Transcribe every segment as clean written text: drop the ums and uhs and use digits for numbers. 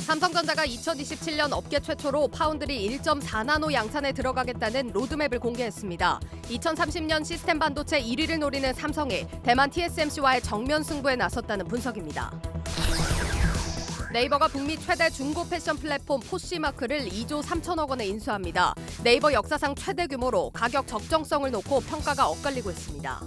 삼성전자가 2027년 업계 최초로 파운드리 1.4나노 양산에 들어가겠다는 로드맵을 공개했습니다. 2030년 시스템 반도체 1위를 노리는 삼성이 대만 TSMC와의 정면 승부에 나섰다는 분석입니다. 네이버가 북미 최대 중고 패션 플랫폼 포시마크를 2조 3천억 원에 인수합니다. 네이버 역사상 최대 규모로 가격 적정성을 놓고 평가가 엇갈리고 있습니다.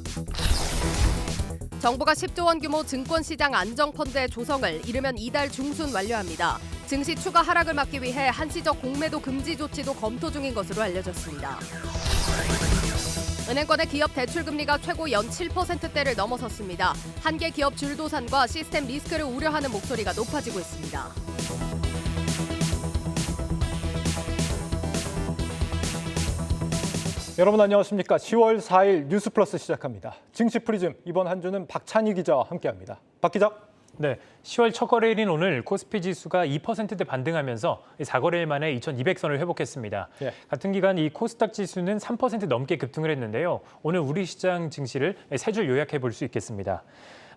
정부가 10조 원 규모 증권시장 안정펀드의 조성을 이르면 이달 중순 완료합니다. 증시 추가 하락을 막기 위해 한시적 공매도 금지 조치도 검토 중인 것으로 알려졌습니다. 은행권의 기업 대출금리가 최고 연 7%대를 넘어섰습니다. 한계 기업 줄도산과 시스템 리스크를 우려하는 목소리가 높아지고 있습니다. 여러분 안녕하십니까. 10월 4일 뉴스플러스 시작합니다. 증시 프리즘 이번 한 주는 박찬희 기자와 함께합니다. 박 기자. 네, 10월 첫 거래일인 오늘 코스피 지수가 2%대 반등하면서 4거래일 만에 2,200선을 회복했습니다. 예. 같은 기간 이 코스닥 지수는 3% 넘게 급등을 했는데요. 오늘 우리 시장 증시를 세 줄 요약해 볼 수 있겠습니다.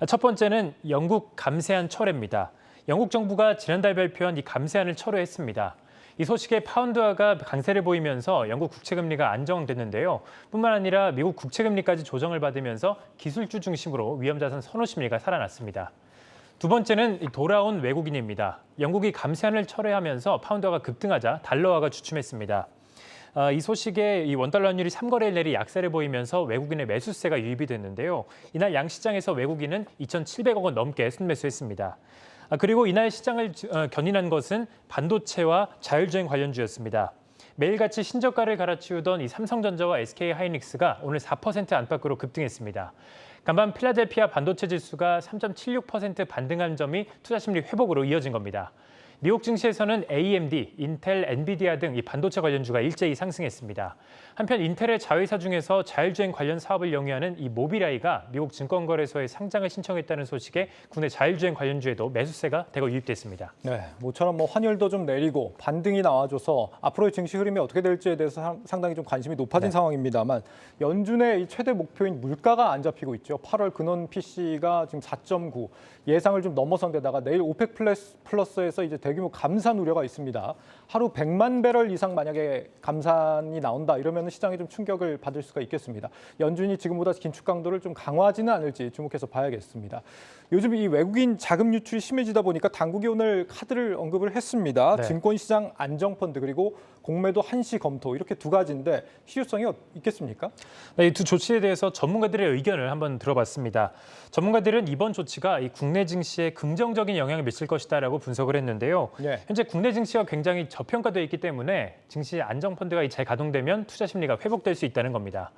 첫 번째는 영국 감세안 철회입니다. 영국 정부가 지난달 발표한 이 감세안을 철회했습니다. 이 소식에 파운드화가 강세를 보이면서 영국 국채금리가 안정됐는데요. 뿐만 아니라 미국 국채금리까지 조정을 받으면서 기술주 중심으로 위험자산 선호 심리가 살아났습니다. 두 번째는 돌아온 외국인입니다. 영국이 감세안을 철회하면서 파운드화가 급등하자 달러화가 주춤했습니다. 이 소식에 이 원달러 환율이 3거래일 내리 약세를 보이면서 외국인의 매수세가 유입이 됐는데요. 이날 양시장에서 외국인은 2,700억 원 넘게 순매수했습니다. 그리고 이날 시장을 견인한 것은 반도체와 자율주행 관련주였습니다. 매일같이 신저가를 갈아치우던 이 삼성전자와 SK하이닉스가 오늘 4% 안팎으로 급등했습니다. 간밤 필라델피아 반도체 지수가 3.76% 반등한 점이 투자 심리 회복으로 이어진 겁니다. 미국 증시에서는 AMD, 인텔, 엔비디아 등 이 반도체 관련주가 일제히 상승했습니다. 한편 인텔의 자회사 중에서 자율주행 관련 사업을 영위하는 이 모빌아이가 미국 증권거래소에 상장을 신청했다는 소식에 국내 자율주행 관련주에도 매수세가 대거 유입됐습니다. 네, 모처럼 환율도 좀 내리고 반등이 나와줘서 앞으로의 증시 흐름이 어떻게 될지에 대해서 상당히 좀 관심이 높아진 상황입니다만 연준의 이 최대 목표인 물가가 안 잡히고 있죠. 8월 근원 PC가 지금 4.9 예상을 좀 넘어선 데다가 내일 오펙 플러스에서 이제 대규모 감산 우려가 있습니다. 하루 100만 배럴 이상 만약에 감산이 나온다 이러면 시장에 좀 충격을 받을 수가 있겠습니다. 연준이 지금보다 긴축 강도를 좀 강화하지는 않을지 주목해서 봐야겠습니다. 요즘 이 외국인 자금 유출이 심해지다 보니까 당국이 오늘 카드를 언급을 했습니다. 네. 증권시장 안정펀드 그리고 공매도 한시 검토 이렇게 두 가지인데 실효성이 있겠습니까? 네, 이 두 조치에 대해서 전문가들의 의견을 한번 들어봤습니다. 전문가들은 이번 조치가 이 국내 증시에 긍정적인 영향을 미칠 것이다라고 분석을 했는데요. 네. 현재 국내 증시가 굉장히 저평가되어 있기 때문에 증시 안정펀드가 재가동되면 투자 심리가 회복될 수 있다는 겁니다.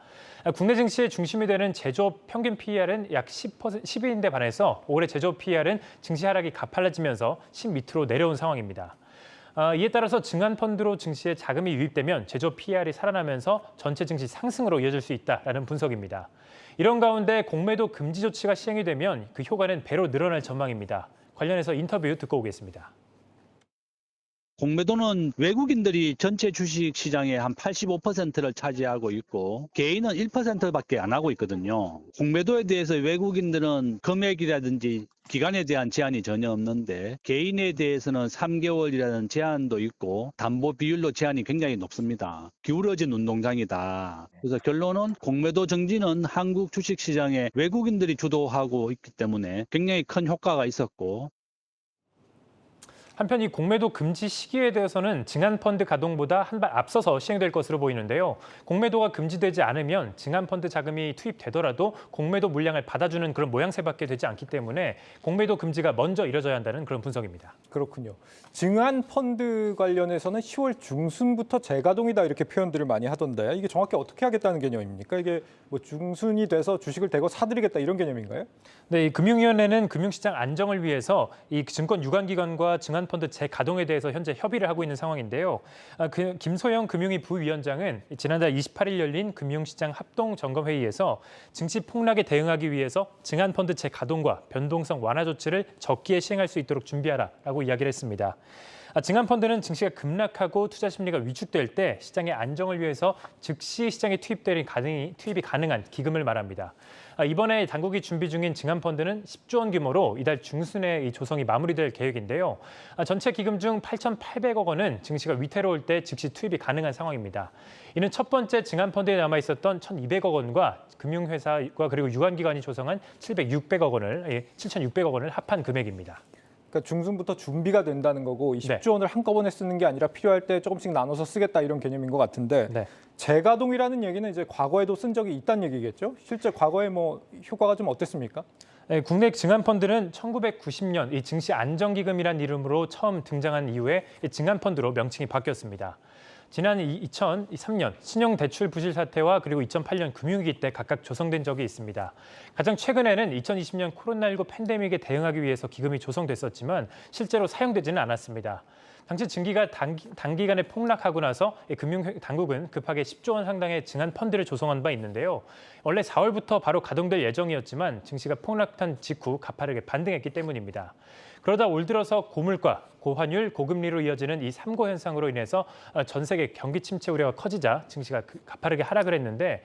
국내 증시의 중심이 되는 제조업 평균 PER은 약 10인데 반해서 올해 제조업 PER은 증시 하락이 가팔라지면서 10 밑으로 내려온 상황입니다. 이에 따라서 증안펀드로 증시에 자금이 유입되면 제조업 PER이 살아나면서 전체 증시 상승으로 이어질 수 있다라는 분석입니다. 이런 가운데 공매도 금지 조치가 시행이 되면 그 효과는 배로 늘어날 전망입니다. 관련해서 인터뷰 듣고 오겠습니다. 공매도는 외국인들이 전체 주식 시장의 한 85%를 차지하고 있고 개인은 1%밖에 안 하고 있거든요. 공매도에 대해서 외국인들은 금액이라든지 기간에 대한 제한이 전혀 없는데 개인에 대해서는 3개월이라는 제한도 있고 담보 비율로 제한이 굉장히 높습니다. 기울어진 운동장이다. 그래서 결론은 공매도 정지는 한국 주식시장에 외국인들이 주도하고 있기 때문에 굉장히 큰 효과가 있었고 한편 이 공매도 금지 시기에 대해서는 증안펀드 가동보다 한 발 앞서서 시행될 것으로 보이는데요. 공매도가 금지되지 않으면 증안펀드 자금이 투입되더라도 공매도 물량을 받아주는 그런 모양새밖에 되지 않기 때문에 공매도 금지가 먼저 이뤄져야 한다는 그런 분석입니다. 그렇군요. 증안펀드 관련해서는 10월 중순부터 재가동이다 이렇게 표현들을 많이 하던데 이게 정확히 어떻게 하겠다는 개념입니까? 이게 뭐 중순이 돼서 주식을 대거 사들이겠다 이런 개념인가요? 네, 이 금융위원회는 금융시장 안정을 위해서 이 증권 유관기관과 증안펀드 재가동에 대해서 현재 협의를 하고 있는 상황인데요. 김소영 금융위 부위원장은 지난달 28일 열린 금융시장 합동점검회의에서 증시 폭락에 대응하기 위해서 증안펀드 재가동과 변동성 완화 조치를 적기에 시행할 수 있도록 준비하라라고 이야기를 했습니다. 증안펀드는 증시가 급락하고 투자 심리가 위축될 때 시장의 안정을 위해서 즉시 시장에 투입이 가능한 기금을 말합니다. 이번에 당국이 준비 중인 증안펀드는 10조 원 규모로 이달 중순에 이 조성이 마무리될 계획인데요. 전체 기금 중 8,800억 원은 증시가 위태로울 때 즉시 투입이 가능한 상황입니다. 이는 첫 번째 증안펀드에 남아있었던 1,200억 원과 금융회사와 그리고 유관기관이 조성한 7,600억 원을 합한 금액입니다. 그러니까 중순부터 준비가 된다는 거고 이 10조 원을 한꺼번에 쓰는 게 아니라 필요할 때 조금씩 나눠서 쓰겠다 이런 개념인 것 같은데 네. 재가동이라는 얘기는 이제 과거에도 쓴 적이 있다는 얘기겠죠? 실제 과거에 뭐 효과가 좀 어땠습니까? 네, 국내 증안펀드는 1990년 이 증시 안정기금이란 이름으로 처음 등장한 이후에 이 증안펀드로 명칭이 바뀌었습니다. 지난 2003년 신용대출 부실 사태와 그리고 2008년 금융위기 때 각각 조성된 적이 있습니다. 가장 최근에는 2020년 코로나19 팬데믹에 대응하기 위해서 기금이 조성됐었지만 실제로 사용되지는 않았습니다. 당시 증기가 단기간에 폭락하고 나서 금융당국은 급하게 10조 원 상당의 증안펀드를 조성한 바 있는데요. 원래 4월부터 바로 가동될 예정이었지만 증시가 폭락한 직후 가파르게 반등했기 때문입니다. 그러다 올 들어서 고물가, 고환율, 고금리로 이어지는 이 3고 현상으로 인해서 전 세계 경기 침체 우려가 커지자 증시가 가파르게 하락을 했는데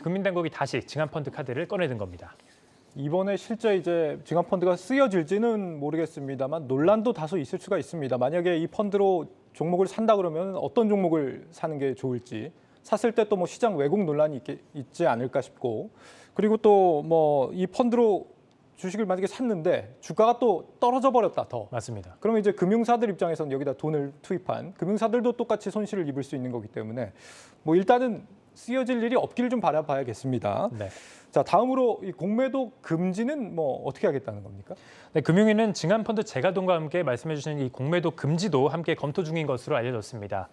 금융당국이 다시 증안펀드 카드를 꺼내든 겁니다. 이번에 실제 이제 증안펀드가 쓰여질지는 모르겠습니다만 논란도 다소 있을 수가 있습니다. 만약에 이 펀드로 종목을 산다 그러면 어떤 종목을 사는 게 좋을지, 샀을 때 또 뭐 시장 왜곡 논란이 있지 않을까 싶고, 그리고 또 뭐 이 펀드로 주식을 만약에 샀는데 주가가 또 떨어져 버렸다 더. 맞습니다. 그러면 이제 금융사들 입장에서는 여기다 돈을 투입한 금융사들도 똑같이 손실을 입을 수 있는 거기 때문에 뭐 일단은 쓰여질 일이 없기를 좀 바라봐야겠습니다. 네. 자, 다음으로 이 공매도 금지는 뭐 어떻게 하겠다는 겁니까? 네, 금융위는 증안펀드 재가동과 함께 말씀해 주신 이 공매도 금지도 함께 검토 중인 것으로 알려졌습니다.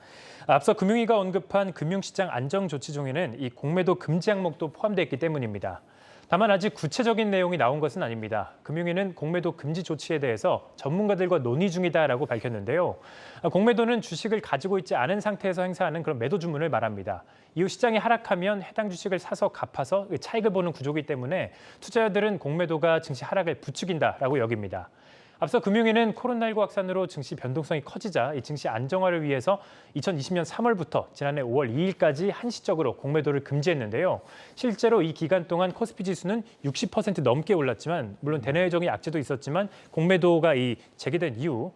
앞서 금융위가 언급한 금융시장 안정조치 중에는 이 공매도 금지 항목도 포함되어 있기 때문입니다. 다만 아직 구체적인 내용이 나온 것은 아닙니다. 금융위는 공매도 금지 조치에 대해서 전문가들과 논의 중이다라고 밝혔는데요. 공매도는 주식을 가지고 있지 않은 상태에서 행사하는 그런 매도 주문을 말합니다. 이후 시장이 하락하면 해당 주식을 사서 갚아서 차익을 보는 구조이기 때문에 투자자들은 공매도가 증시 하락을 부추긴다라고 여깁니다. 앞서 금융위는 코로나19 확산으로 증시 변동성이 커지자 이 증시 안정화를 위해서 2020년 3월부터 지난해 5월 2일까지 한시적으로 공매도를 금지했는데요. 실제로 이 기간 동안 코스피 지수는 60% 넘게 올랐지만 물론 대내외적인 악재도 있었지만 공매도가 재개된 이후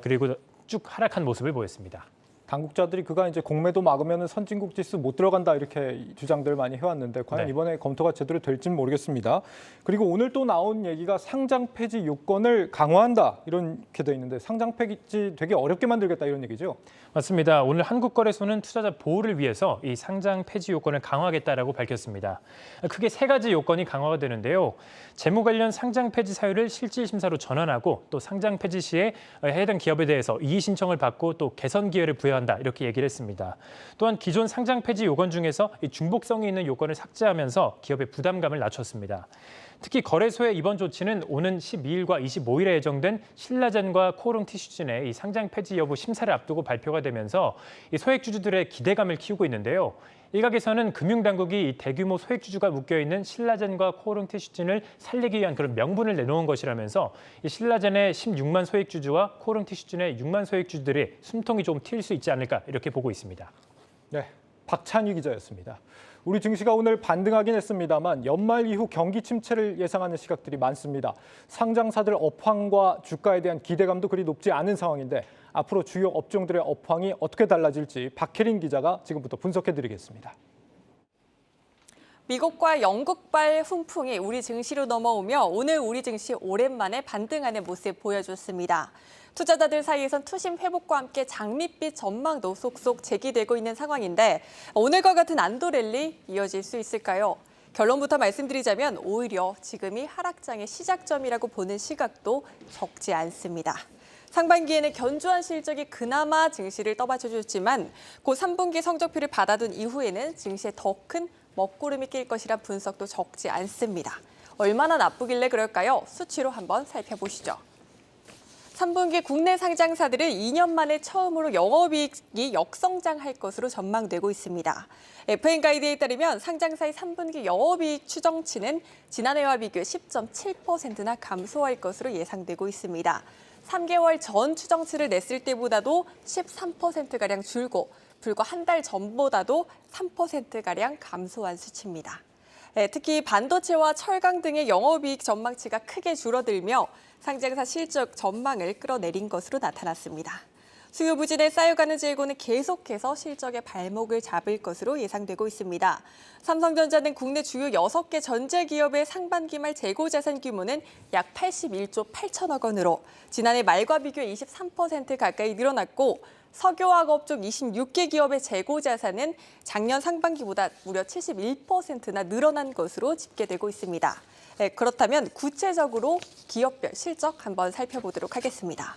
그리고 쭉 하락한 모습을 보였습니다. 당국자들이 그간 이제 공매도 막으면 선진국 지수 못 들어간다 이렇게 주장들 많이 해왔는데 과연 네. 이번에 검토가 제대로 될지는 모르겠습니다. 그리고 오늘 또 나온 얘기가 상장 폐지 요건을 강화한다 이렇게 돼 있는데 상장 폐지 되게 어렵게 만들겠다 이런 얘기죠? 맞습니다. 오늘 한국거래소는 투자자 보호를 위해서 이 상장 폐지 요건을 강화하겠다라고 밝혔습니다. 크게 3가지 요건이 강화가 되는데요. 재무 관련 상장 폐지 사유를 실질 심사로 전환하고 또 상장 폐지 시에 해당 기업에 대해서 이의 신청을 받고 또 개선 기회를 부여한다 이렇게 얘기를 했습니다. 또한 기존 상장 폐지 요건 중에서 이 중복성이 있는 요건을 삭제하면서 기업의 부담감을 낮췄습니다. 특히 거래소의 이번 조치는 오는 12일과 25일에 예정된 신라젠과 코오롱 티슈진의 이 상장 폐지 여부 심사를 앞두고 발표가 되면서 이 소액주주들의 기대감을 키우고 있는데요. 일각에서는 금융당국이 이 대규모 소액주주가 묶여있는 신라젠과 코오롱 티슈진을 살리기 위한 그런 명분을 내놓은 것이라면서 이 신라젠의 16만 소액주주와 코오롱 티슈진의 6만 소액주주들이 숨통이 좀 트일 수 있지 않을까 이렇게 보고 있습니다. 네, 박찬희 기자였습니다. 우리 증시가 오늘 반등하긴 했습니다만 연말 이후 경기 침체를 예상하는 시각들이 많습니다. 상장사들 업황과 주가에 대한 기대감도 그리 높지 않은 상황인데 앞으로 주요 업종들의 업황이 어떻게 달라질지 박혜린 기자가 지금부터 분석해드리겠습니다. 미국과 영국발 훈풍이 우리 증시로 넘어오며 오늘 우리 증시 오랜만에 반등하는 모습 보여줬습니다. 투자자들 사이에선 투심 회복과 함께 장밋빛 전망도 속속 제기되고 있는 상황인데 오늘과 같은 안도 랠리 이어질 수 있을까요? 결론부터 말씀드리자면 오히려 지금이 하락장의 시작점이라고 보는 시각도 적지 않습니다. 상반기에는 견조한 실적이 그나마 증시를 떠받쳐줬지만 곧 3분기 성적표를 받아둔 이후에는 증시에 더 큰 먹구름이 낄 것이란 분석도 적지 않습니다. 얼마나 나쁘길래 그럴까요? 수치로 한번 살펴보시죠. 3분기 국내 상장사들은 2년 만에 처음으로 영업이익이 역성장할 것으로 전망되고 있습니다. FN가이드에 따르면 상장사의 3분기 영업이익 추정치는 지난해와 비교해 10.7%나 감소할 것으로 예상되고 있습니다. 3개월 전 추정치를 냈을 때보다도 13%가량 줄고 불과 한 달 전보다도 3%가량 감소한 수치입니다. 특히 반도체와 철강 등의 영업이익 전망치가 크게 줄어들며 상장사 실적 전망을 끌어내린 것으로 나타났습니다. 수요 부진에 쌓여가는 재고는 계속해서 실적의 발목을 잡을 것으로 예상되고 있습니다. 삼성전자는 국내 주요 6개 전자기업의 상반기 말 재고 자산 규모는 약 81조 8천억 원으로 지난해 말과 비교해 23% 가까이 늘어났고 석유화학 업종 26개 기업의 재고 자산은 작년 상반기보다 무려 71%나 늘어난 것으로 집계되고 있습니다. 그렇다면 구체적으로 기업별 실적 한번 살펴보도록 하겠습니다.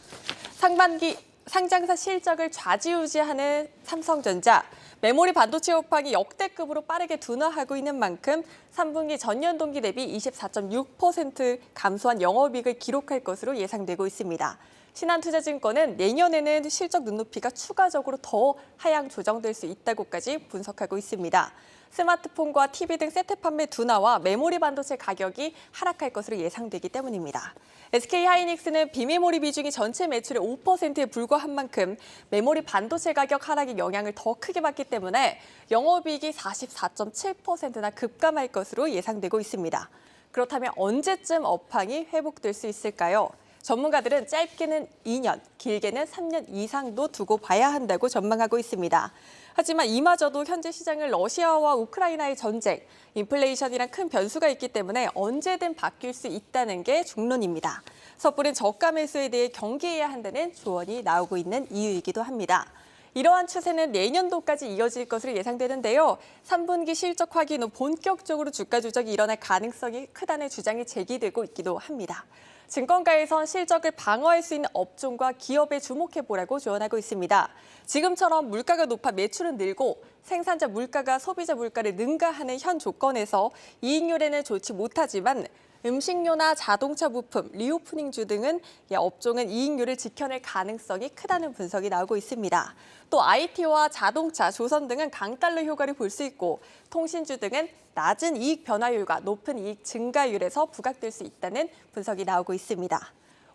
상반기 상장사 실적을 좌지우지하는 삼성전자, 메모리 반도체 업황이 역대급으로 빠르게 둔화하고 있는 만큼 3분기 전년 동기 대비 24.6% 감소한 영업이익을 기록할 것으로 예상되고 있습니다. 신한투자증권은 내년에는 실적 눈높이가 추가적으로 더 하향 조정될 수 있다고까지 분석하고 있습니다. 스마트폰과 TV 등 세트 판매 둔화와 메모리 반도체 가격이 하락할 것으로 예상되기 때문입니다. SK하이닉스는 비메모리 비중이 전체 매출의 5%에 불과한 만큼 메모리 반도체 가격 하락의 영향을 더 크게 받기 때문에 영업이익이 44.7%나 급감할 것으로 예상되고 있습니다. 그렇다면 언제쯤 업황이 회복될 수 있을까요? 전문가들은 짧게는 2년, 길게는 3년 이상도 두고 봐야 한다고 전망하고 있습니다. 하지만 이마저도 현재 시장을 러시아와 우크라이나의 전쟁, 인플레이션이란 큰 변수가 있기 때문에 언제든 바뀔 수 있다는 게 중론입니다. 섣부른 저가 매수에 대해 경계해야 한다는 조언이 나오고 있는 이유이기도 합니다. 이러한 추세는 내년도까지 이어질 것으로 예상되는데요. 3분기 실적 확인 후 본격적으로 주가 조작이 일어날 가능성이 크다는 주장이 제기되고 있기도 합니다. 증권가에선 실적을 방어할 수 있는 업종과 기업에 주목해보라고 조언하고 있습니다. 지금처럼 물가가 높아 매출은 늘고 생산자 물가가 소비자 물가를 능가하는 현 조건에서 이익률에는 좋지 못하지만 음식료나 자동차 부품, 리오프닝주 등은 업종은 이익률을 지켜낼 가능성이 크다는 분석이 나오고 있습니다. 또 IT와 자동차, 조선 등은 강달러 효과를 볼 수 있고 통신주 등은 낮은 이익 변화율과 높은 이익 증가율에서 부각될 수 있다는 분석이 나오고 있습니다.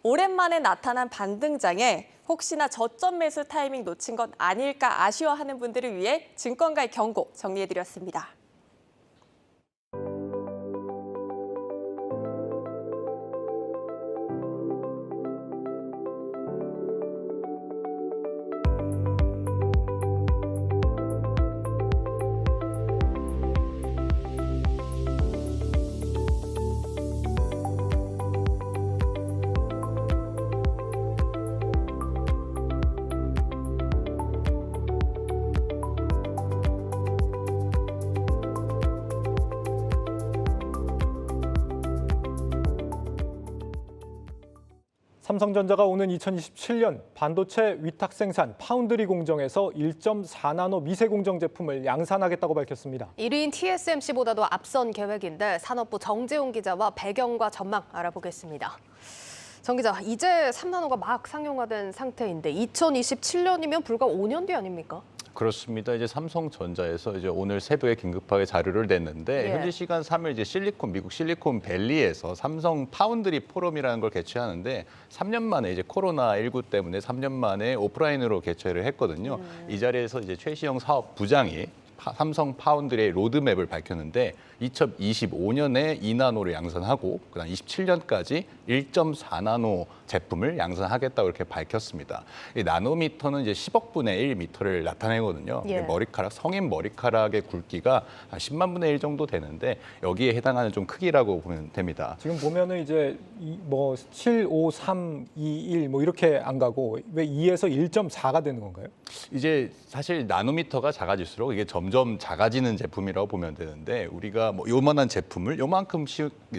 오랜만에 나타난 반등장에 혹시나 저점 매수 타이밍 놓친 건 아닐까 아쉬워하는 분들을 위해 증권가의 경고 정리해드렸습니다. 삼성전자가 오는 2027년 반도체 위탁 생산 파운드리 공정에서 1.4나노 미세 공정 제품을 양산하겠다고 밝혔습니다. 1위인 TSMC보다도 앞선 계획인데 산업부 정재용 기자와 배경과 전망 알아보겠습니다. 정 기자, 이제 3나노가 막 상용화된 상태인데 2027년이면 불과 5년 뒤 아닙니까? 그렇습니다. 이제 삼성전자에서 이제 오늘 새벽에 긴급하게 자료를 냈는데 예. 현지 시간 3일 이제 미국 실리콘밸리에서 삼성 파운드리 포럼이라는 걸 개최하는데 3년 만에 이제 코로나19 때문에 3년 만에 오프라인으로 개최를 했거든요. 이 자리에서 이제 최시영 사업부장이 삼성 파운드리의 로드맵을 밝혔는데 2025년에 2나노를 양산하고 그다음 27년까지 1.4나노 제품을 양산하겠다고 이렇게 밝혔습니다. 이 나노미터는 이제 10억 분의 1 미터를 나타내거든요. 예. 머리카락, 성인 머리카락의 굵기가 한 10만 분의 1 정도 되는데 여기에 해당하는 좀 크기라고 보면 됩니다. 지금 보면은 이제 뭐 7, 5, 3, 2, 1 뭐 이렇게 안 가고 왜 2에서 1.4가 되는 건가요? 이제 사실 나노미터가 작아질수록 이게 점점 작아지는 제품이라고 보면 되는데 우리가 뭐 요만한 제품을 요만큼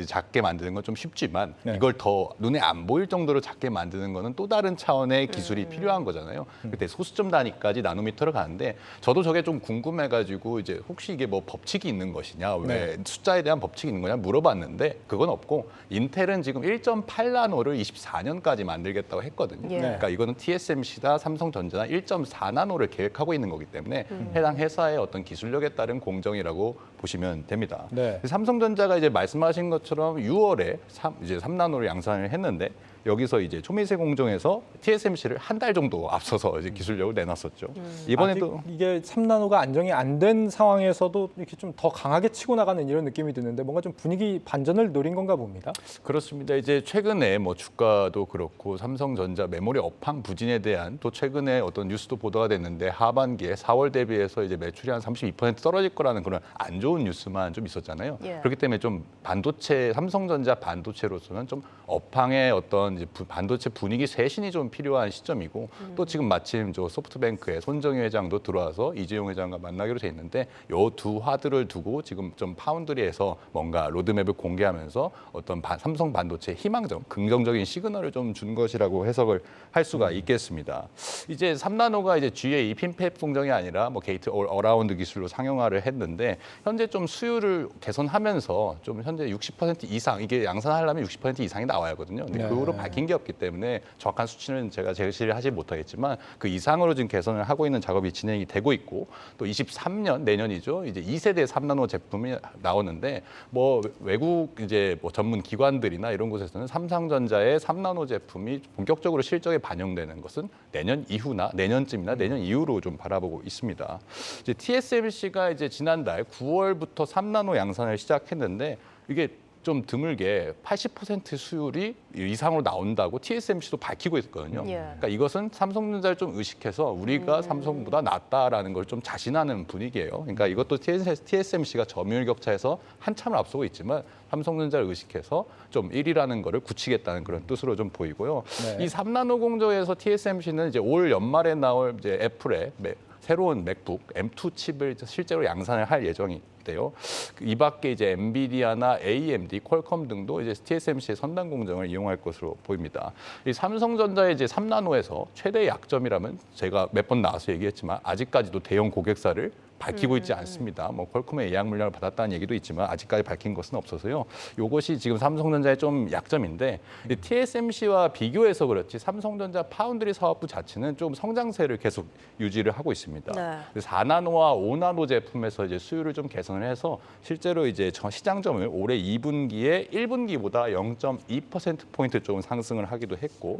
작게 만드는 건 좀 쉽지만 네. 이걸 더 눈에 안 보일 정도로 작게 만드는 거는 또 다른 차원의 기술이 필요한 거잖아요. 그때 소수점 단위까지 나노미터를 가는데 저도 저게 좀 궁금해가지고 이제 혹시 이게 뭐 법칙이 있는 것이냐, 왜 숫자에 대한 법칙이 있는 거냐 물어봤는데 그건 없고 인텔은 지금 1.8나노를 24년까지 만들겠다고 했거든요. 예. 그러니까 이거는 TSMC나 삼성전자나 1.4나노를 계획하고 있는 거기 때문에 해당 회사의 어떤 기술력에 따른 공정이라고 보시면 됩니다. 네. 삼성전자가 이제 말씀하신 것처럼 6월에 이제 3나노를 양산을 했는데 여기서 이제 초미세 공정에서 TSMC를 한 달 정도 앞서서 이제 기술력을 내놨었죠. 이번에도 아직 이게 3나노가 안정이 안 된 상황에서도 이렇게 좀 더 강하게 치고 나가는 이런 느낌이 드는데 뭔가 좀 분위기 반전을 노린 건가 봅니다. 그렇습니다. 이제 최근에 뭐 주가도 그렇고 삼성전자 메모리 업황 부진에 대한 또 최근에 어떤 뉴스도 보도가 됐는데 하반기에 4월 대비해서 이제 매출이 한 32% 떨어질 거라는 그런 안 좋은 뉴스만 좀 있었잖아요. 예. 그렇기 때문에 좀 반도체 삼성전자 반도체로서는 좀 업황의 어떤 이제 반도체 분위기 쇄신이 좀 필요한 시점이고 또 지금 마침 저 소프트뱅크의 손정희 회장도 들어와서 이재용 회장과 만나기로 돼 있는데 요 두 화두를 두고 지금 좀 파운드리에서 뭔가 로드맵을 공개하면서 어떤 삼성 반도체 희망적, 긍정적인 시그널을 좀 준 것이라고 해석을 할 수가 있겠습니다. 이제 3나노가 이제 GA 핀팹 공정이 아니라 뭐 게이트 어라운드 기술로 상용화를 했는데 현재 좀 수율을 개선하면서 좀 현재 60% 이상 이게 양산하려면 60% 이상이 나와야 하거든요. 근데 네. 그 후로 밝힌 게 없기 때문에 정확한 수치는 제가 제시를 하지 못하겠지만 그 이상으로 지금 개선을 하고 있는 작업이 진행이 되고 있고 또 23년 내년이죠. 이제 2세대 3나노 제품이 나오는데 뭐 외국 이제 뭐 전문 기관들이나 이런 곳에서는 삼성전자의 3나노 제품이 본격적으로 실적에 반영되는 것은 내년 이후나 내년쯤이나 내년 이후로 좀 바라보고 있습니다. 이제 TSMC가 이제 지난달 9월부터 3나노 양산을 시작했는데 이게 좀 드물게 80% 수율이 이상으로 나온다고 TSMC도 밝히고 있거든요. 예. 그러니까 이것은 삼성전자를 좀 의식해서 우리가 삼성보다 낫다라는 걸 좀 자신하는 분위기예요. 그러니까 이것도 TSMC가 점유율 격차에서 한참을 앞서고 있지만 삼성전자를 의식해서 좀 1위라는 거를 굳히겠다는 그런 뜻으로 좀 보이고요. 네. 이 3나노 공정에서 TSMC는 이제 올 연말에 나올 이제 애플의 새로운 맥북 M2 칩을 실제로 양산을 할 예정인데요. 이 밖에 이제 엔비디아나 AMD, 퀄컴 등도 이제 TSMC의 선단 공정을 이용할 것으로 보입니다. 이 삼성전자의 이제 3나노에서 최대 약점이라면 제가 몇 번 나와서 얘기했지만 아직까지도 대형 고객사를 밝히고 있지 않습니다. 뭐 퀄컴의 예약 물량을 받았다는 얘기도 있지만 아직까지 밝힌 것은 없어서요. 이것이 지금 삼성전자의 좀 약점인데 TSMC와 비교해서 그렇지 삼성전자 파운드리 사업부 자체는 좀 성장세를 계속 유지를 하고 있습니다. 네. 4나노와 5나노 제품에서 이제 수율을 좀 개선을 해서 실제로 이제 시장점을 올해 2분기에 1분기보다 0.2% 포인트 좀 상승을 하기도 했고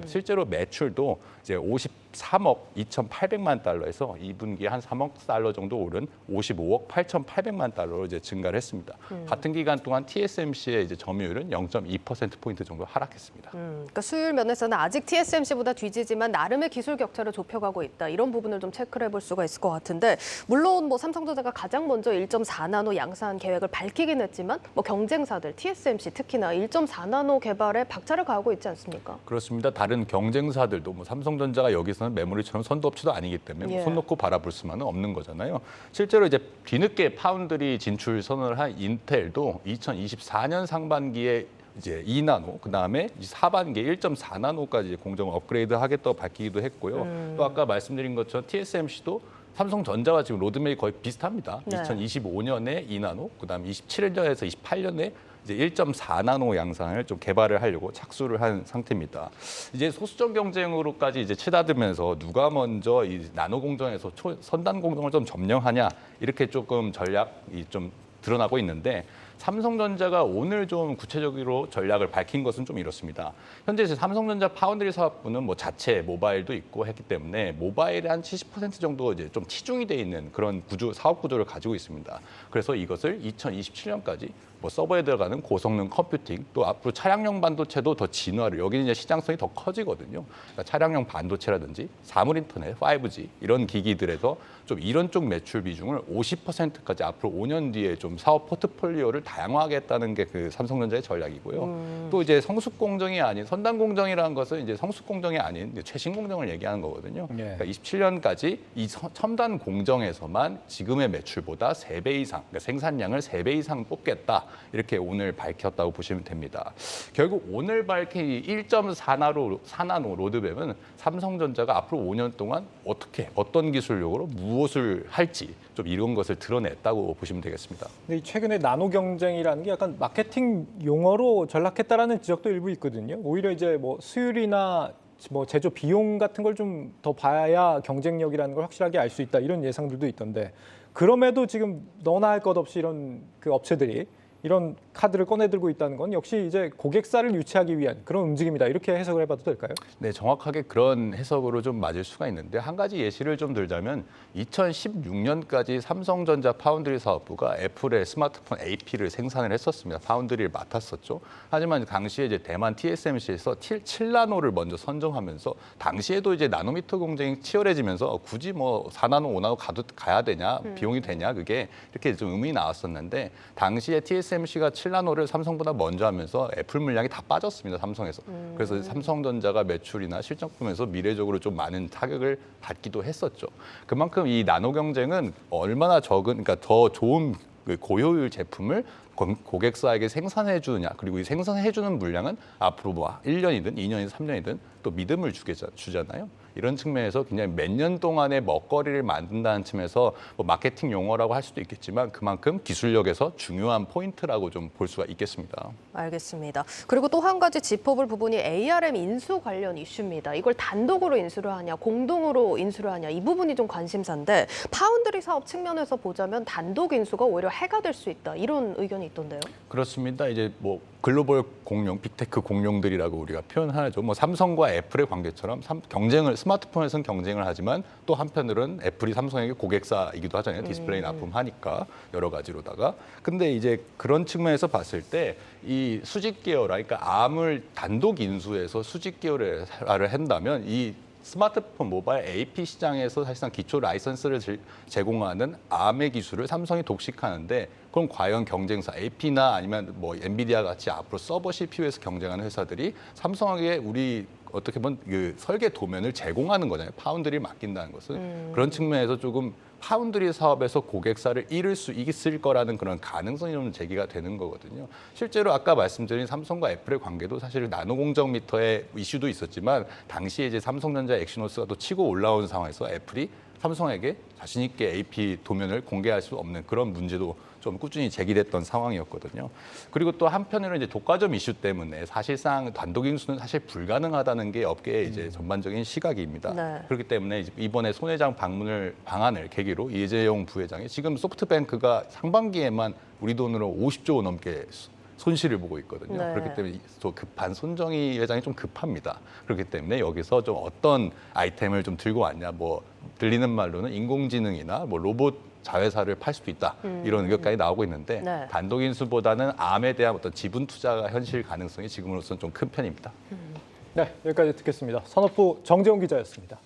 실제로 매출도 이제 53억 2,800만 달러에서 2분기에 한 3억 달러 정도 오른 55억 8,800만 달러로 이제 증가를 했습니다. 같은 기간 동안 TSMC의 이제 점유율은 0.2% 포인트 정도 하락했습니다. 그러니까 수율 면에서는 아직 TSMC보다 뒤지지만 나름의 기술 격차를 좁혀가고 있다. 이런 부분을 좀 체크를 해볼 수가 있을 것 같은데 물론 뭐 삼성전자가 가장 먼저 1.4나노 양산 계획을 밝히긴 했지만 뭐 경쟁사들 TSMC 특히나 1.4나노 개발에 박차를 가하고 있지 않습니까? 그렇습니다. 다른 경쟁사들도 뭐 삼성전자가 여기서는 메모리처럼 선도업체도 아니기 때문에 뭐 예. 손 놓고 바라볼 수만은 없는 거잖아요. 실제로 이제 뒤늦게 파운드리 진출 선언을 한 인텔도 2024년 상반기에 이제 2나노, 그다음에 하반기에 1.4나노까지 공정을 업그레이드 하겠다고 밝히기도 했고요. 또 아까 말씀드린 것처럼 TSMC도 삼성전자와 지금 로드맵이 거의 비슷합니다. 네. 2025년에 2나노, 그다음에 27년에서 28년에 이제 1.4나노 양산을 좀 개발을 하려고 착수를 한 상태입니다. 이제 소수점 경쟁으로까지 이제 치닫으면서 누가 먼저 이 나노 공정에서 선단 공정을 좀 점령하냐 이렇게 조금 전략이 좀 드러나고 있는데 삼성전자가 오늘 좀 구체적으로 전략을 밝힌 것은 좀 이렇습니다. 현재 삼성전자 파운드리 사업부는 뭐 자체 모바일도 있고 했기 때문에 모바일의 한 70% 정도 이제 좀 치중이 돼 있는 그런 사업 구조를 가지고 있습니다. 그래서 이것을 2027년까지 뭐 서버에 들어가는 고성능 컴퓨팅 또 앞으로 차량용 반도체도 더 진화를 여기는 이제 시장성이 더 커지거든요. 그러니까 차량용 반도체라든지 사물 인터넷, 5G 이런 기기들에서 좀 이런 쪽 매출 비중을 50%까지 앞으로 5년 뒤에 좀 사업 포트폴리오를 다양화하겠다는 게 그 삼성전자의 전략이고요. 또 이제 성숙 공정이 아닌 선단 공정이라는 것은 이제 성숙 공정이 아닌 최신 공정을 얘기하는 거거든요. 예. 그러니까 27년까지 이 첨단 공정에서만 지금의 매출보다 3배 이상, 그러니까 생산량을 3배 이상 뽑겠다. 이렇게 오늘 밝혔다고 보시면 됩니다. 결국 오늘 밝힌 1.4나노 로드맵은 삼성전자가 앞으로 5년 동안 어떤 기술력으로 무엇을 할지 좀 이런 것을 드러냈다고 보시면 되겠습니다. 근데 최근에 나노 경쟁이라는 게 약간 마케팅 용어로 전락했다라는 지적도 일부 있거든요. 오히려 이제 뭐 수율이나 뭐 제조 비용 같은 걸 좀 더 봐야 경쟁력이라는 걸 확실하게 알 수 있다 이런 예상들도 있던데 그럼에도 지금 너나 할 것 없이 이런 그 업체들이 이런 카드를 꺼내들고 있다는 건 역시 이제 고객사를 유치하기 위한 그런 움직임이다. 이렇게 해석을 해봐도 될까요? 네, 정확하게 그런 해석으로 좀 맞을 수가 있는데 한 가지 예시를 좀 들자면 2016년까지 삼성전자 파운드리 사업부가 애플의 스마트폰 AP를 생산을 했었습니다. 파운드리를 맡았었죠. 하지만 당시에 이제 대만 TSMC에서 7나노를 먼저 선정하면서 당시에도 이제 나노미터 경쟁이 치열해지면서 굳이 뭐 4나노, 5나노 가야 되냐, 비용이 되냐 그게 이렇게 좀 의문이 나왔었는데 당시에 TSMC가 7나노를 삼성보다 먼저 하면서 애플 물량이 다 빠졌습니다. 삼성에서. 그래서 삼성전자가 매출이나 실적 보면서 미래적으로 좀 많은 타격을 받기도 했었죠. 그만큼 이 나노 경쟁은 얼마나 적은, 그러니까 더 좋은 그 고효율 제품을 고객사에게 생산해 주느냐, 그리고 이 생산해 주는 물량은 앞으로 뭐 1년이든 2년이든 3년이든 또 믿음을 주잖아요. 이런 측면에서 굉장히 몇 년 동안의 먹거리를 만든다는 측면에서 뭐 마케팅 용어라고 할 수도 있겠지만 그만큼 기술력에서 중요한 포인트라고 좀 볼 수가 있겠습니다. 알겠습니다. 그리고 또 한 가지 짚어볼 부분이 ARM 인수 관련 이슈입니다. 이걸 단독으로 인수를 하냐, 공동으로 인수를 하냐, 이 부분이 좀 관심사인데 파운드리 사업 측면에서 보자면 단독 인수가 오히려 해가 될 수 있다. 이런 의견이 있던데요. 그렇습니다. 이제 뭐 글로벌 공룡, 빅테크 공룡들이라고 우리가 표현하죠. 뭐 삼성과 애플의 관계처럼 스마트폰에서는 경쟁을 하지만 또 한편으로는 애플이 삼성에게 고객사이기도 하잖아요. 디스플레이 납품하니까 여러 가지로다가. 근데 이제 그런 측면에서 봤을 때 이 수직 계열화, 그러니까 암을 단독 인수해서 수직 계열화를 한다면 이 스마트폰 모바일 AP 시장에서 사실상 기초 라이선스를 제공하는 암의 기술을 삼성이 독식하는데 그럼 과연 경쟁사 AP나 아니면 뭐 엔비디아 같이 앞으로 서버 CPU에서 경쟁하는 회사들이 삼성에게 우리 어떻게 보면 그 설계 도면을 제공하는 거잖아요. 파운드리를 맡긴다는 것은. 그런 측면에서 조금 파운드리 사업에서 고객사를 잃을 수 있을 거라는 그런 가능성이 좀 제기가 되는 거거든요. 실제로 아까 말씀드린 삼성과 애플의 관계도 사실 나노 공정 미터의 이슈도 있었지만 당시에 이제 삼성전자 엑시노스가 또 치고 올라온 상황에서 애플이 삼성에게 자신 있게 AP 도면을 공개할 수 없는 그런 문제도 좀 꾸준히 제기됐던 상황이었거든요. 그리고 또 한편으로는 이제 독과점 이슈 때문에 사실상 단독 인수는 사실 불가능하다는 게 업계의 이제 전반적인 시각입니다. 네. 그렇기 때문에 이번에 손 회장 방한을 계기로 이재용 부회장이 지금 소프트뱅크가 상반기에만 우리 돈으로 50조 원 넘게 손실을 보고 있거든요. 네. 그렇기 때문에 또 손정희 회장이 좀 급합니다. 그렇기 때문에 여기서 좀 어떤 아이템을 좀 들고 왔냐, 뭐 들리는 말로는 인공지능이나 뭐 로봇 자회사를 팔 수도 있다 이런 의견까지 나오고 있는데 네. 단독 인수보다는 암에 대한 어떤 지분 투자가 현실 가능성이 지금으로서는 좀 큰 편입니다. 네, 여기까지 듣겠습니다. 산업부 정재훈 기자였습니다.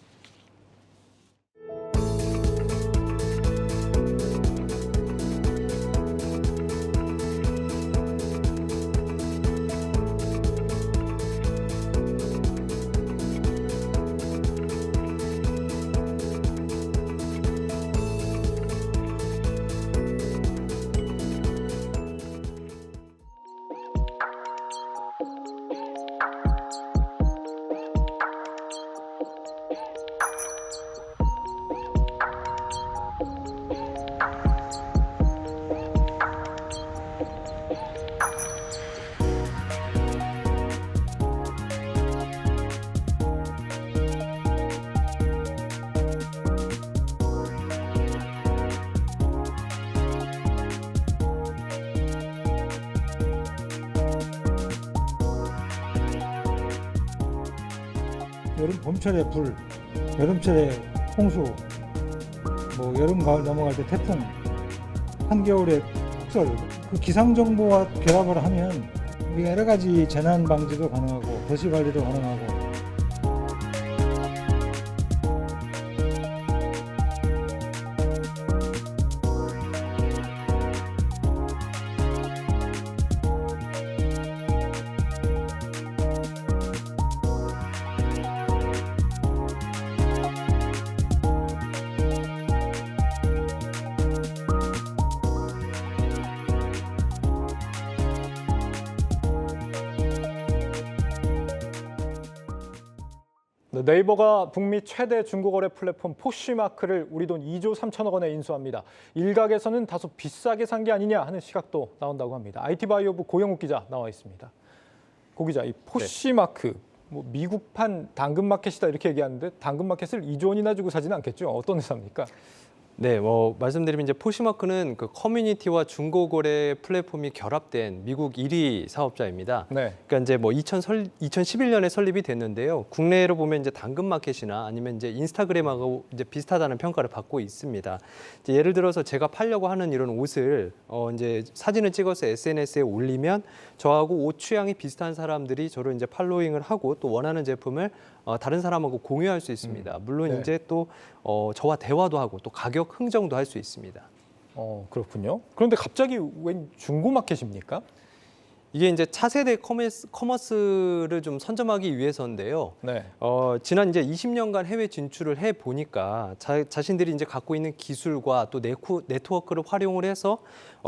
봄철에 불, 여름철에 홍수, 뭐 여름 가을 넘어갈 때 태풍, 한겨울에 폭설, 그 기상 정보와 결합을 하면 우리가 여러 가지 재난 방지도 가능하고 도시 관리도 가능하고. 네이버가 북미 최대 중고거래 플랫폼 포쉬마크를 우리 돈 2조 3천억 원에 인수합니다. 일각에서는 다소 비싸게 산 게 아니냐 하는 시각도 나온다고 합니다. IT바이오부 고영욱 기자 나와 있습니다. 고 기자, 이 포쉬마크, 뭐 미국판 당근마켓이다 이렇게 얘기하는데 당근마켓을 2조 원이나 주고 사지는 않겠죠? 어떤 회사입니까? 네, 말씀드리면 이제 포시마크는 그 커뮤니티와 중고거래 플랫폼이 결합된 미국 1위 사업자입니다. 네. 그러니까 이제 2011년에 설립이 됐는데요. 국내로 보면 이제 당근마켓이나 아니면 이제 인스타그램하고 이제 비슷하다는 평가를 받고 있습니다. 이제 예를 들어서 제가 팔려고 하는 이런 옷을 이제 사진을 찍어서 SNS에 올리면 저하고 옷 취향이 비슷한 사람들이 저를 이제 팔로잉을 하고 또 원하는 제품을 다른 사람하고 공유할 수 있습니다. 물론 네. 이제 또 저와 대화도 하고 또 가격 흥정도 할 수 있습니다. 그렇군요. 그런데 갑자기 웬 중고마켓입니까? 이게 이제 차세대 커머스를 좀 선점하기 위해서인데요. 네. 지난 이제 20년간 해외 진출을 해 보니까 자신들이 이제 갖고 있는 기술과 또 네트워크를 활용을 해서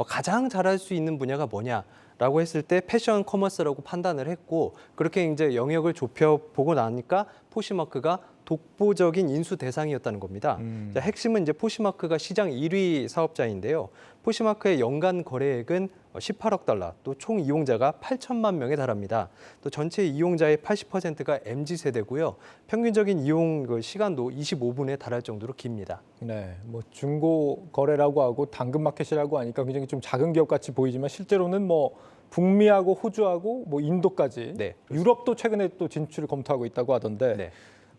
가장 잘할 수 있는 분야가 뭐냐라고 했을 때 패션 커머스라고 판단을 했고 그렇게 이제 영역을 좁혀 보고 나니까 포시마크가 독보적인 인수 대상이었다는 겁니다. 자, 핵심은 이제 포시마크가 시장 1위 사업자인데요. 포시마크의 연간 거래액은 18억 달러, 또 총 이용자가 8천만 명에 달합니다. 또 전체 이용자의 80%가 MZ세대고요. 평균적인 이용 시간도 25분에 달할 정도로 깁니다. 네, 뭐 중고 거래라고 하고 당근마켓이라고 하니까 굉장히 좀 작은 기업 같이 보이지만 실제로는 뭐 북미하고 호주하고 뭐 인도까지, 네, 유럽도 최근에 또 진출을 검토하고 있다고 하던데 네.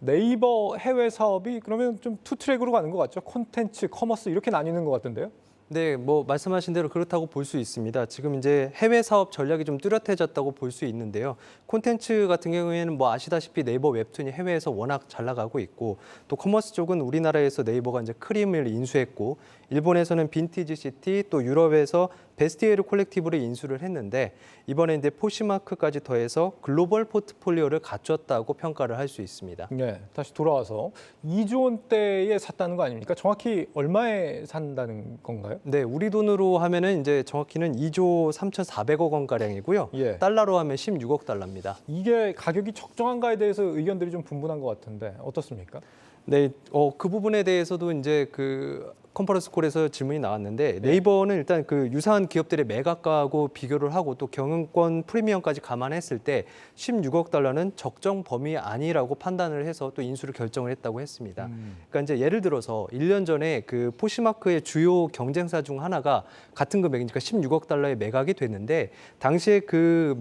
네이버 해외 사업이 그러면 좀 투 트랙으로 가는 것 같죠? 콘텐츠, 커머스 이렇게 나뉘는 것 같은데요? 네, 말씀하신 대로 그렇다고 볼 수 있습니다. 지금 이제 해외 사업 전략이 좀 뚜렷해졌다고 볼 수 있는데요. 콘텐츠 같은 경우에는 아시다시피 네이버 웹툰이 해외에서 워낙 잘 나가고 있고 또 커머스 쪽은 우리나라에서 네이버가 이제 크림을 인수했고 일본에서는 빈티지 시티 또 유럽에서 베스티에르 콜렉티브를 인수를 했는데 이번에 이제 포시마크까지 더해서 글로벌 포트폴리오를 갖췄다고 평가를 할 수 있습니다. 네, 다시 돌아와서 2조 원대에 샀다는 거 아닙니까? 정확히 얼마에 산다는 건가요? 네, 우리 돈으로 하면은 이제 정확히는 2조 3,400억 원 가량이고요. 예. 달러로 하면 16억 달러입니다. 이게 가격이 적정한가에 대해서 의견들이 좀 분분한 것 같은데 어떻습니까? 네, 그 부분에 대해서도 이제 그 컨퍼런스 콜에서 질문이 나왔는데 네이버는 일단 그 유사한 기업들의 매각가하고 비교를 하고 또 경영권 프리미엄까지 감안했을 때 16억 달러는 적정 범위 아니라고 판단을 해서 또 인수를 결정을 했다고 했습니다. 그러니까 이제 예를 들어서 1년 전에 그 포시마크의 주요 경쟁사 중 하나가 같은 금액이니까 16억 달러에 매각이 됐는데 당시에 그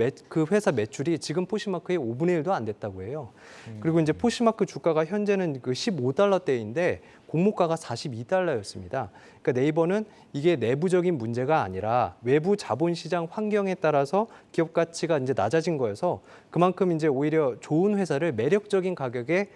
회사 매출이 지금 포시마크의 5분의 1도 안 됐다고 해요. 그리고 이제 포시마크 주가가 현재는 그 15달러대인데 공모가가 42달러였습니다. 그러니까 네이버는 이게 내부적인 문제가 아니라 외부 자본시장 환경에 따라서 기업 가치가 이제 낮아진 거여서 그만큼 이제 오히려 좋은 회사를 매력적인 가격에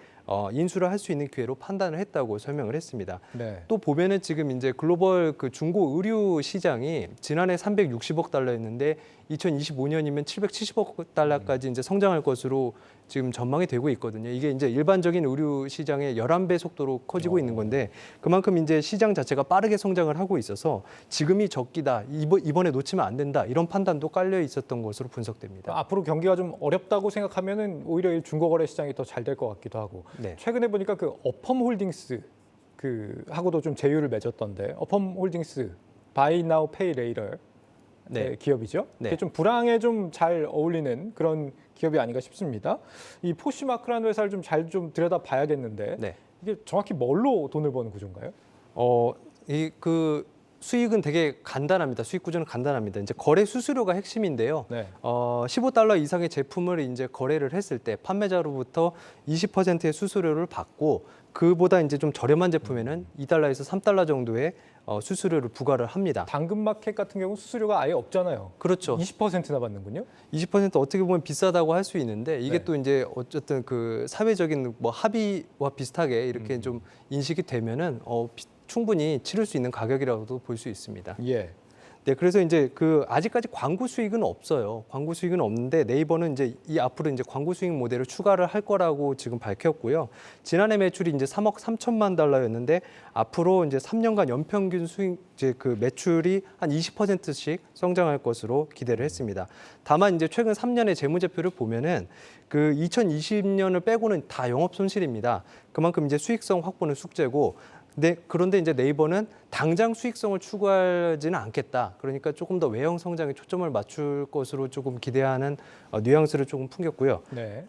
인수를 할 수 있는 기회로 판단을 했다고 설명을 했습니다. 네. 또 보면은 지금 이제 글로벌 그 중고 의류 시장이 지난해 360억 달러였는데 2025년이면 770억 달러까지 이제 성장할 것으로 지금 전망이 되고 있거든요. 이게 이제 일반적인 의류 시장의 11배 속도로 커지고 있는 건데 그만큼 이제 시장 자체가 빠르게 성장을 하고 있어서 지금이 적기다. 이번에 놓치면 안 된다. 이런 판단도 깔려 있었던 것으로 분석됩니다. 앞으로 경기가 좀 어렵다고 생각하면은 오히려 이 중고거래 시장이 더 잘 될 것 같기도 하고. 네. 최근에 보니까 그 어펌홀딩스 하고도 좀 제휴를 맺었던데 어펌홀딩스 Buy Now Pay Later 네. 기업이죠. 네. 이게 좀 불황에 좀 잘 어울리는 그런 기업이 아닌가 싶습니다. 이 포시마크라는 회사를 좀 잘 좀 들여다 봐야겠는데 네. 이게 정확히 뭘로 돈을 버는 구조인가요? 그 수익은 되게 간단합니다. 수익 구조는 간단합니다. 이제 거래 수수료가 핵심인데요. 네. 15달러 이상의 제품을 이제 거래를 했을 때 판매자로부터 20%의 수수료를 받고 그보다 이제 좀 저렴한 제품에는 2달러에서 3달러 정도의 수수료를 부과를 합니다. 당근마켓 같은 경우 수수료가 아예 없잖아요. 그렇죠. 20%나 받는군요. 20% 어떻게 보면 비싸다고 할 수 있는데 이게 네. 또 이제 어쨌든 그 사회적인 합의와 비슷하게 이렇게 좀 인식이 되면은 충분히 치를 수 있는 가격이라고도 볼 수 있습니다. 예. 네, 그래서 이제 그 아직까지 광고 수익은 없어요. 광고 수익은 없는데 네이버는 이제 앞으로 이제 광고 수익 모델을 추가를 할 거라고 지금 밝혔고요. 지난해 매출이 이제 3억 3천만 달러였는데 앞으로 이제 3년간 연평균 수익 이제 그 매출이 한 20%씩 성장할 것으로 기대를 했습니다. 다만 이제 최근 3년의 재무제표를 보면은 그 2020년을 빼고는 다 영업 손실입니다. 그만큼 이제 수익성 확보는 숙제고 네, 그런데 이제 네이버는 당장 수익성을 추구하지는 않겠다. 그러니까 조금 더 외형 성장에 초점을 맞출 것으로 조금 기대하는 뉘앙스를 조금 풍겼고요. 네.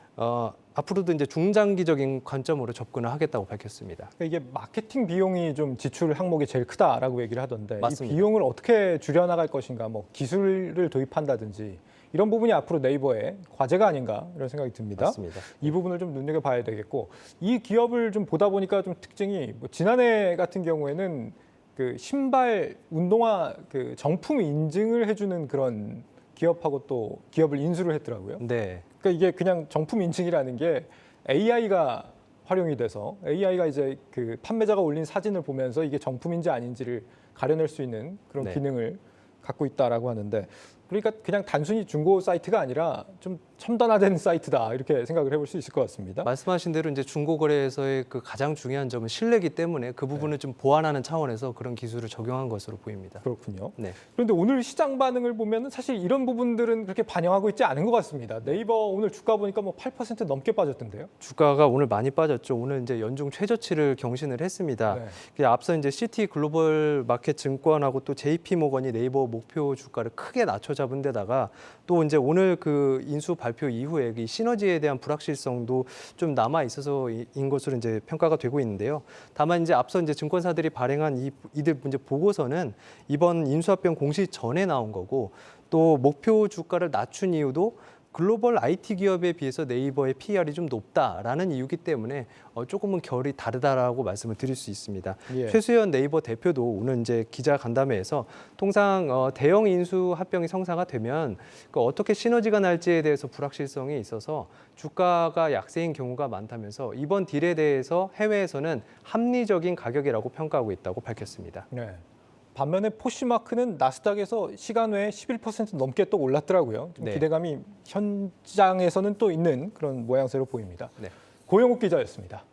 앞으로도 이제 중장기적인 관점으로 접근을 하겠다고 밝혔습니다. 그러니까 이게 마케팅 비용이 좀 지출 항목이 제일 크다라고 얘기를 하던데 맞습니다. 이 비용을 어떻게 줄여나갈 것인가, 뭐 기술을 도입한다든지 이런 부분이 앞으로 네이버의 과제가 아닌가 이런 생각이 듭니다. 맞습니다. 이 부분을 좀 눈여겨봐야 되겠고 이 기업을 좀 보다 보니까 좀 특징이 뭐 지난해 같은 경우에는 그 신발 운동화 그 정품 인증을 해주는 그런 기업하고 또 기업을 인수를 했더라고요. 네. 그러니까 이게 그냥 정품 인증이라는 게 AI가 활용이 돼서 AI가 이제 그 판매자가 올린 사진을 보면서 이게 정품인지 아닌지를 가려낼 수 있는 그런 네. 기능을 갖고 있다라고 하는데 그러니까 그냥 단순히 중고 사이트가 아니라 좀 첨단화된 사이트다 이렇게 생각을 해볼 수 있을 것 같습니다. 말씀하신 대로 이제 중고거래에서의 그 가장 중요한 점은 신뢰이기 때문에 그 부분을 좀 보완하는 차원에서 그런 기술을 적용한 것으로 보입니다. 그렇군요. 네. 그런데 오늘 시장 반응을 보면 사실 이런 부분들은 그렇게 반영하고 있지 않은 것 같습니다. 네이버 오늘 주가 보니까 뭐 8% 넘게 빠졌던데요. 주가가 오늘 많이 빠졌죠. 오늘 이제 연중 최저치를 경신을 했습니다. 네. 앞서 이제 시티 글로벌 마켓 증권하고 또 JP 모건이 네이버 목표 주가를 크게 낮춰 잡은 데다가 또 이제 오늘 그 인수 발표 이후에 이 시너지에 대한 불확실성도 좀 남아 있어서인 것으로 이제 평가가 되고 있는데요. 다만 이제 앞서 이제 증권사들이 발행한 이들 이제 보고서는 이번 인수합병 공시 전에 나온 거고 또 목표 주가를 낮춘 이유도 글로벌 IT 기업에 비해서 네이버의 PER이 좀 높다라는 이유기 때문에 조금은 결이 다르다라고 말씀을 드릴 수 있습니다. 예. 최수연 네이버 대표도 오늘 이제 기자 간담회에서 통상 대형 인수 합병이 성사가 되면 어떻게 시너지가 날지에 대해서 불확실성이 있어서 주가가 약세인 경우가 많다면서 이번 딜에 대해서 해외에서는 합리적인 가격이라고 평가하고 있다고 밝혔습니다. 네. 반면에 포시마크는 나스닥에서 시간 외에 11% 넘게 또 올랐더라고요. 좀 네. 기대감이 현장에서는 또 있는 그런 모양새로 보입니다. 네. 고영욱 기자였습니다.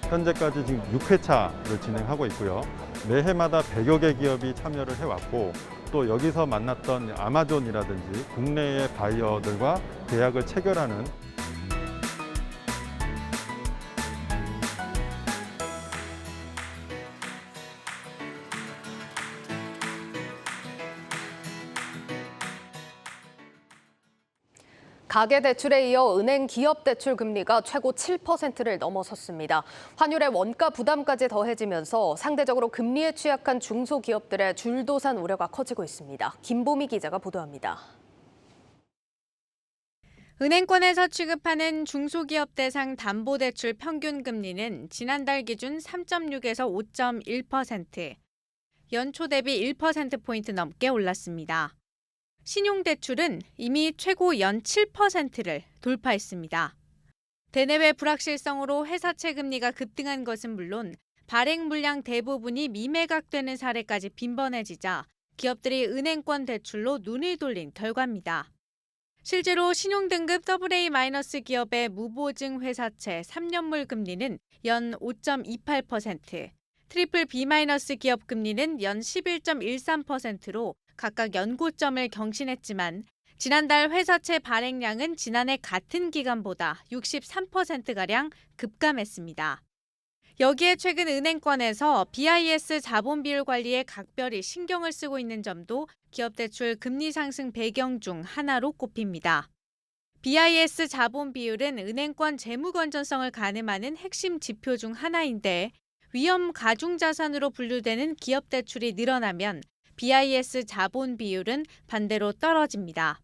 현재까지 지금 6회차를 진행하고 있고요. 매해마다 100여 개 기업이 참여를 해왔고 또 여기서 만났던 아마존이라든지 국내의 바이어들과 계약을 체결하는 가계대출에 이어 은행 기업대출 금리가 최고 7%를 넘어섰습니다. 환율의 원가 부담까지 더해지면서 상대적으로 금리에 취약한 중소기업들의 줄도산 우려가 커지고 있습니다. 김보미 기자가 보도합니다. 은행권에서 취급하는 중소기업 대상 담보대출 평균 금리는 지난달 기준 3.6에서 5.1%, 연초 대비 1%포인트 넘게 올랐습니다. 신용대출은 이미 최고 연 7%를 돌파했습니다. 대내외 불확실성으로 회사채 금리가 급등한 것은 물론 발행 물량 대부분이 미매각되는 사례까지 빈번해지자 기업들이 은행권 대출로 눈을 돌린 결과입니다. 실제로 신용등급 AA- 기업의 무보증 회사채 3년물 금리는 연 5.28%, BBB- 기업 금리는 연 11.13%로 각각 연고점을 경신했지만 지난달 회사채 발행량은 지난해 같은 기간보다 63%가량 급감했습니다. 여기에 최근 은행권에서 BIS 자본 비율 관리에 각별히 신경을 쓰고 있는 점도 기업 대출 금리 상승 배경 중 하나로 꼽힙니다. BIS 자본 비율은 은행권 재무 건전성을 가늠하는 핵심 지표 중 하나인데 위험 가중 자산으로 분류되는 기업 대출이 늘어나면 BIS 자본 비율은 반대로 떨어집니다.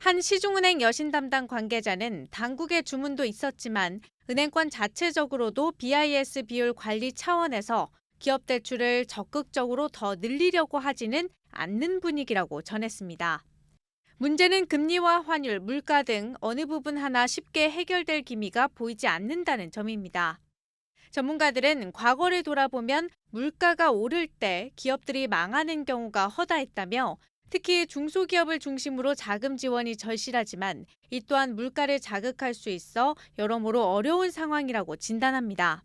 한 시중은행 여신 담당 관계자는 당국의 주문도 있었지만 은행권 자체적으로도 BIS 비율 관리 차원에서 기업 대출을 적극적으로 더 늘리려고 하지는 않는 분위기라고 전했습니다. 문제는 금리와 환율, 물가 등 어느 부분 하나 쉽게 해결될 기미가 보이지 않는다는 점입니다. 전문가들은 과거를 돌아보면 물가가 오를 때 기업들이 망하는 경우가 허다했다며 특히 중소기업을 중심으로 자금 지원이 절실하지만 이 또한 물가를 자극할 수 있어 여러모로 어려운 상황이라고 진단합니다.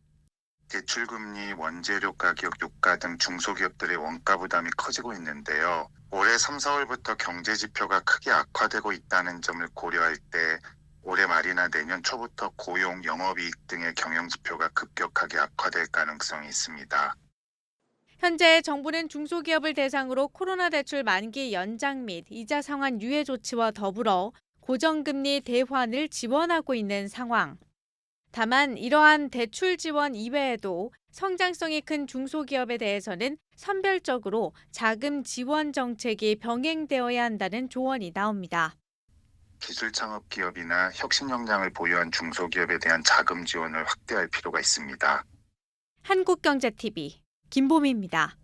대출금리, 원재료 가격, 유가 등 중소기업들의 원가 부담이 커지고 있는데요. 올해 3, 4월부터 경제 지표가 크게 악화되고 있다는 점을 고려할 때 올해 말이나 내년 초부터 고용, 영업이익 등의 경영 지표가 급격하게 악화될 가능성이 있습니다. 현재 정부는 중소기업을 대상으로 코로나 대출 만기 연장 및 이자 상환 유예 조치와 더불어 고정금리 대환을 지원하고 있는 상황. 다만 이러한 대출 지원 이외에도 성장성이 큰 중소기업에 대해서는 선별적으로 자금 지원 정책이 병행되어야 한다는 조언이 나옵니다. 기술 창업 기업이나 혁신 역량을 보유한 중소기업에 대한 자금 지원을 확대할 필요가 있습니다. 한국경제TV 김보미입니다.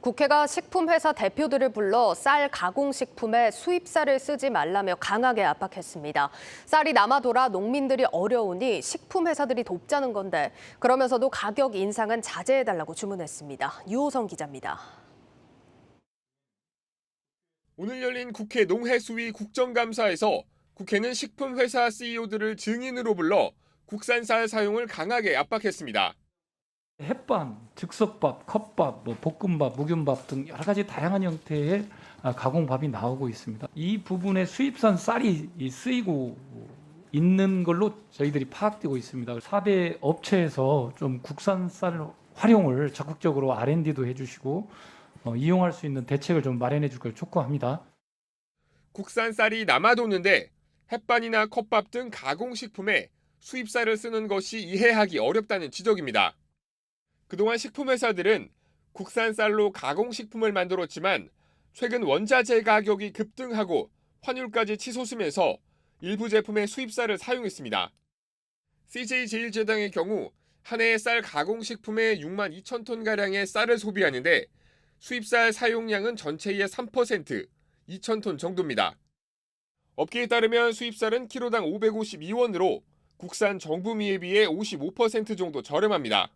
국회가 식품회사 대표들을 불러 쌀 가공식품에 수입쌀을 쓰지 말라며 강하게 압박했습니다. 쌀이 남아돌아 농민들이 어려우니 식품회사들이 돕자는 건데 그러면서도 가격 인상은 자제해달라고 주문했습니다. 유호성 기자입니다. 오늘 열린 국회 농해수위 국정감사에서 국회는 식품회사 CEO들을 증인으로 불러 국산쌀 사용을 강하게 압박했습니다. 햇반, 즉석밥, 컵밥, 볶음밥, 묵윤밥 등 여러 가지 다양한 형태의 가공밥이 나오고 있습니다. 이 부분에 수입산 쌀이 쓰이고 있는 걸로 저희들이 파악되고 있습니다. 4대 업체에서 좀 국산 쌀 활용을 적극적으로 R&D도 해주시고 이용할 수 있는 대책을 좀 마련해 줄 걸 촉구합니다. 국산 쌀이 남아도는데 햇반이나 컵밥 등 가공식품에 수입쌀을 쓰는 것이 이해하기 어렵다는 지적입니다. 그동안 식품회사들은 국산 쌀로 가공식품을 만들었지만 최근 원자재 가격이 급등하고 환율까지 치솟으면서 일부 제품에 수입쌀을 사용했습니다. CJ제일제당의 경우 한 해에 쌀 가공식품에 6만 2천 톤가량의 쌀을 소비하는데 수입쌀 사용량은 전체의 3%, 2천 톤 정도입니다. 업계에 따르면 수입쌀은 키로당 552원으로 국산 정부미에 비해 55% 정도 저렴합니다.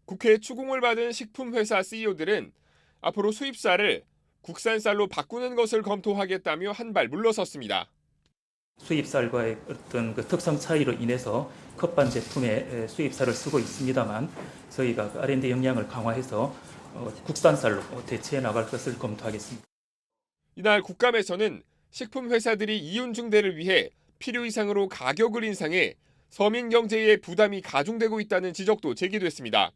국회 추궁을 받은 식품회사 CEO들은 앞으로 수입쌀을 국산쌀로 바꾸는 것을 검토하겠다며 한 발 물러섰습니다. 수입쌀과의 어떤 특성 차이로 인해서 컵반 제품에 수입쌀을 쓰고 있습니다만 저희가 R&D 역량을 강화해서 국산쌀로 대체해 나갈 것을 검토하겠습니다. 이날 국감에서는 식품회사들이 이윤증대를 위해 필요 이상으로 가격을 인상해 서민 경제에 부담이 가중되고 있다는 지적도 제기됐습니다.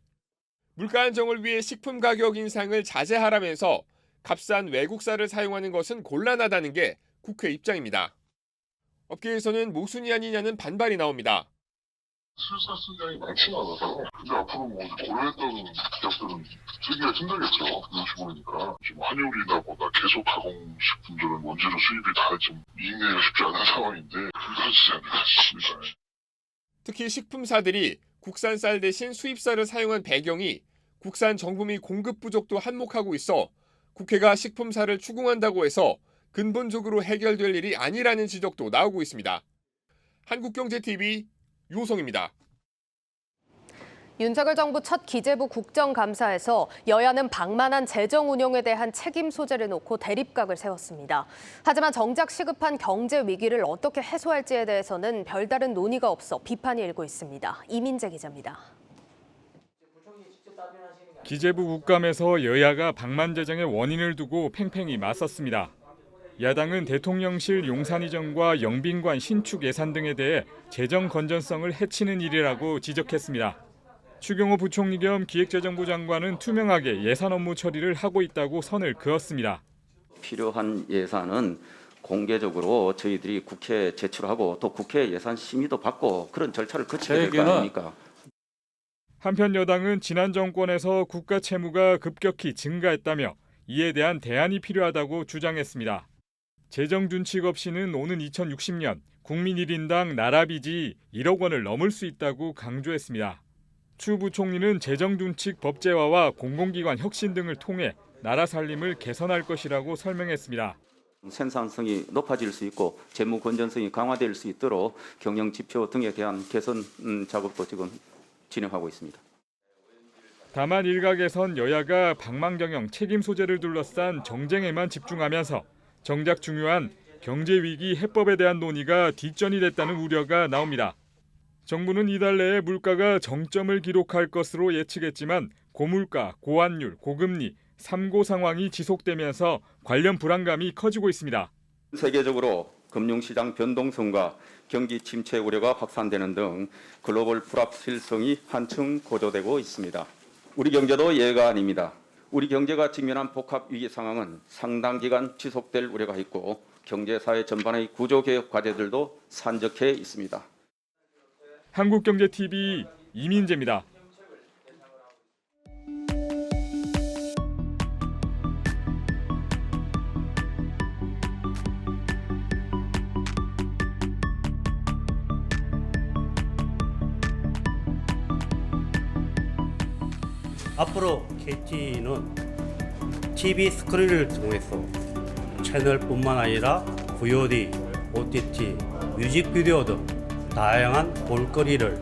물가 안정을 위해 식품 가격 인상을 자제하라면서 값싼 외국쌀을 사용하는 것은 곤란하다는 게 국회 입장입니다. 업계에서는 모순이 아니냐는 반발이 나옵니다. 수입쌀 쓰는 양이 많지는 않아서 근데 앞으로 고려했던 기업들은 쓰기가 힘들겠죠. 이런 식으로니까 지금 환율이나 뭐나 계속 가공식품들은 원재료 수입이 다 좀 이익 내기가 쉽지 않은 상황인데 힘들어지지 않을까 싶습니다. 특히 식품사들이 국산쌀 대신 수입쌀을 사용한 배경이 국산 정부미 공급 부족도 한몫하고 있어 국회가 식품사를 추궁한다고 해서 근본적으로 해결될 일이 아니라는 지적도 나오고 있습니다. 한국경제TV 유호성입니다. 윤석열 정부 첫 기재부 국정감사에서 여야는 방만한 재정 운용에 대한 책임 소재를 놓고 대립각을 세웠습니다. 하지만 정작 시급한 경제 위기를 어떻게 해소할지에 대해서는 별다른 논의가 없어 비판이 일고 있습니다. 이민재 기자입니다. 기재부 국감에서 여야가 방만 재정의 원인을 두고 팽팽히 맞섰습니다. 야당은 대통령실 용산 이전과 영빈관 신축 예산 등에 대해 재정 건전성을 해치는 일이라고 지적했습니다. 추경호 부총리 겸 기획재정부 장관은 투명하게 예산 업무 처리를 하고 있다고 선을 그었습니다. 필요한 예산은 공개적으로 저희들이 국회에 제출하고 또 국회 예산 심의도 받고 그런 절차를 거쳐야 될 거 아닙니까? 한편 여당은 지난 정권에서 국가 채무가 급격히 증가했다며 이에 대한 대안이 필요하다고 주장했습니다. 재정 준칙 없이는 오는 2060년 국민 1인당 나라빚이 1억 원을 넘을 수 있다고 강조했습니다. 추 부총리는 재정 준칙 법제화와 공공기관 혁신 등을 통해 나라 살림을 개선할 것이라고 설명했습니다. 생산성이 높아질 수 있고 재무 건전성이 강화될 수 있도록 경영 지표 등에 대한 개선 작업도 지금 진행하고 있습니다. 다만 일각에선 여야가 방망경영 책임 소재를 둘러싼 정쟁에만 집중하면서 정작 중요한 경제 위기 해법에 대한 논의가 뒷전이 됐다는 우려가 나옵니다. 정부는 이달 내에 물가가 정점을 기록할 것으로 예측했지만 고물가, 고환율, 고금리, 3고 상황이 지속되면서 관련 불안감이 커지고 있습니다. 세계적으로 금융시장 변동성과 경기 침체 우려가 확산되는 등 글로벌 불확실성이 한층 고조되고 있습니다. 우리 경제도 예외가 아닙니다. 우리 경제가 직면한 복합 위기 상황은 상당 기간 지속될 우려가 있고 경제사회 전반의 구조개혁 과제들도 산적해 있습니다. 한국경제TV 이민재입니다. 앞으로 KT는 TV 스크린을 통해서 채널뿐만 아니라 VOD, OTT, 뮤직비디오 등 다양한 볼거리를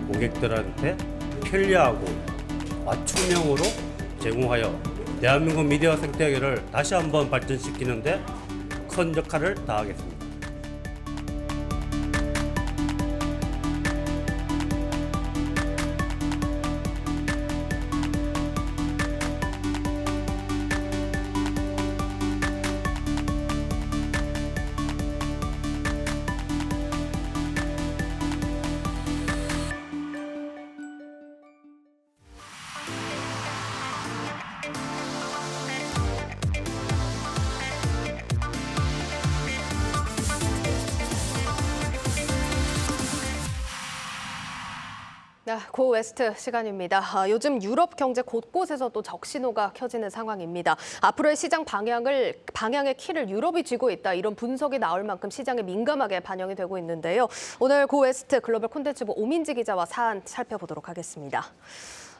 고객들한테 편리하고 맞춤형으로 제공하여 대한민국 미디어 생태계를 다시 한번 발전시키는 데 큰 역할을 다하겠습니다. 고 웨스트 시간입니다. 요즘 유럽 경제 곳곳에서 또 적신호가 켜지는 상황입니다. 앞으로의 시장 방향의 키를 유럽이 쥐고 있다. 이런 분석이 나올 만큼 시장에 민감하게 반영이 되고 있는데요. 오늘 고 웨스트 글로벌 콘텐츠부 오민지 기자와 사안 살펴보도록 하겠습니다.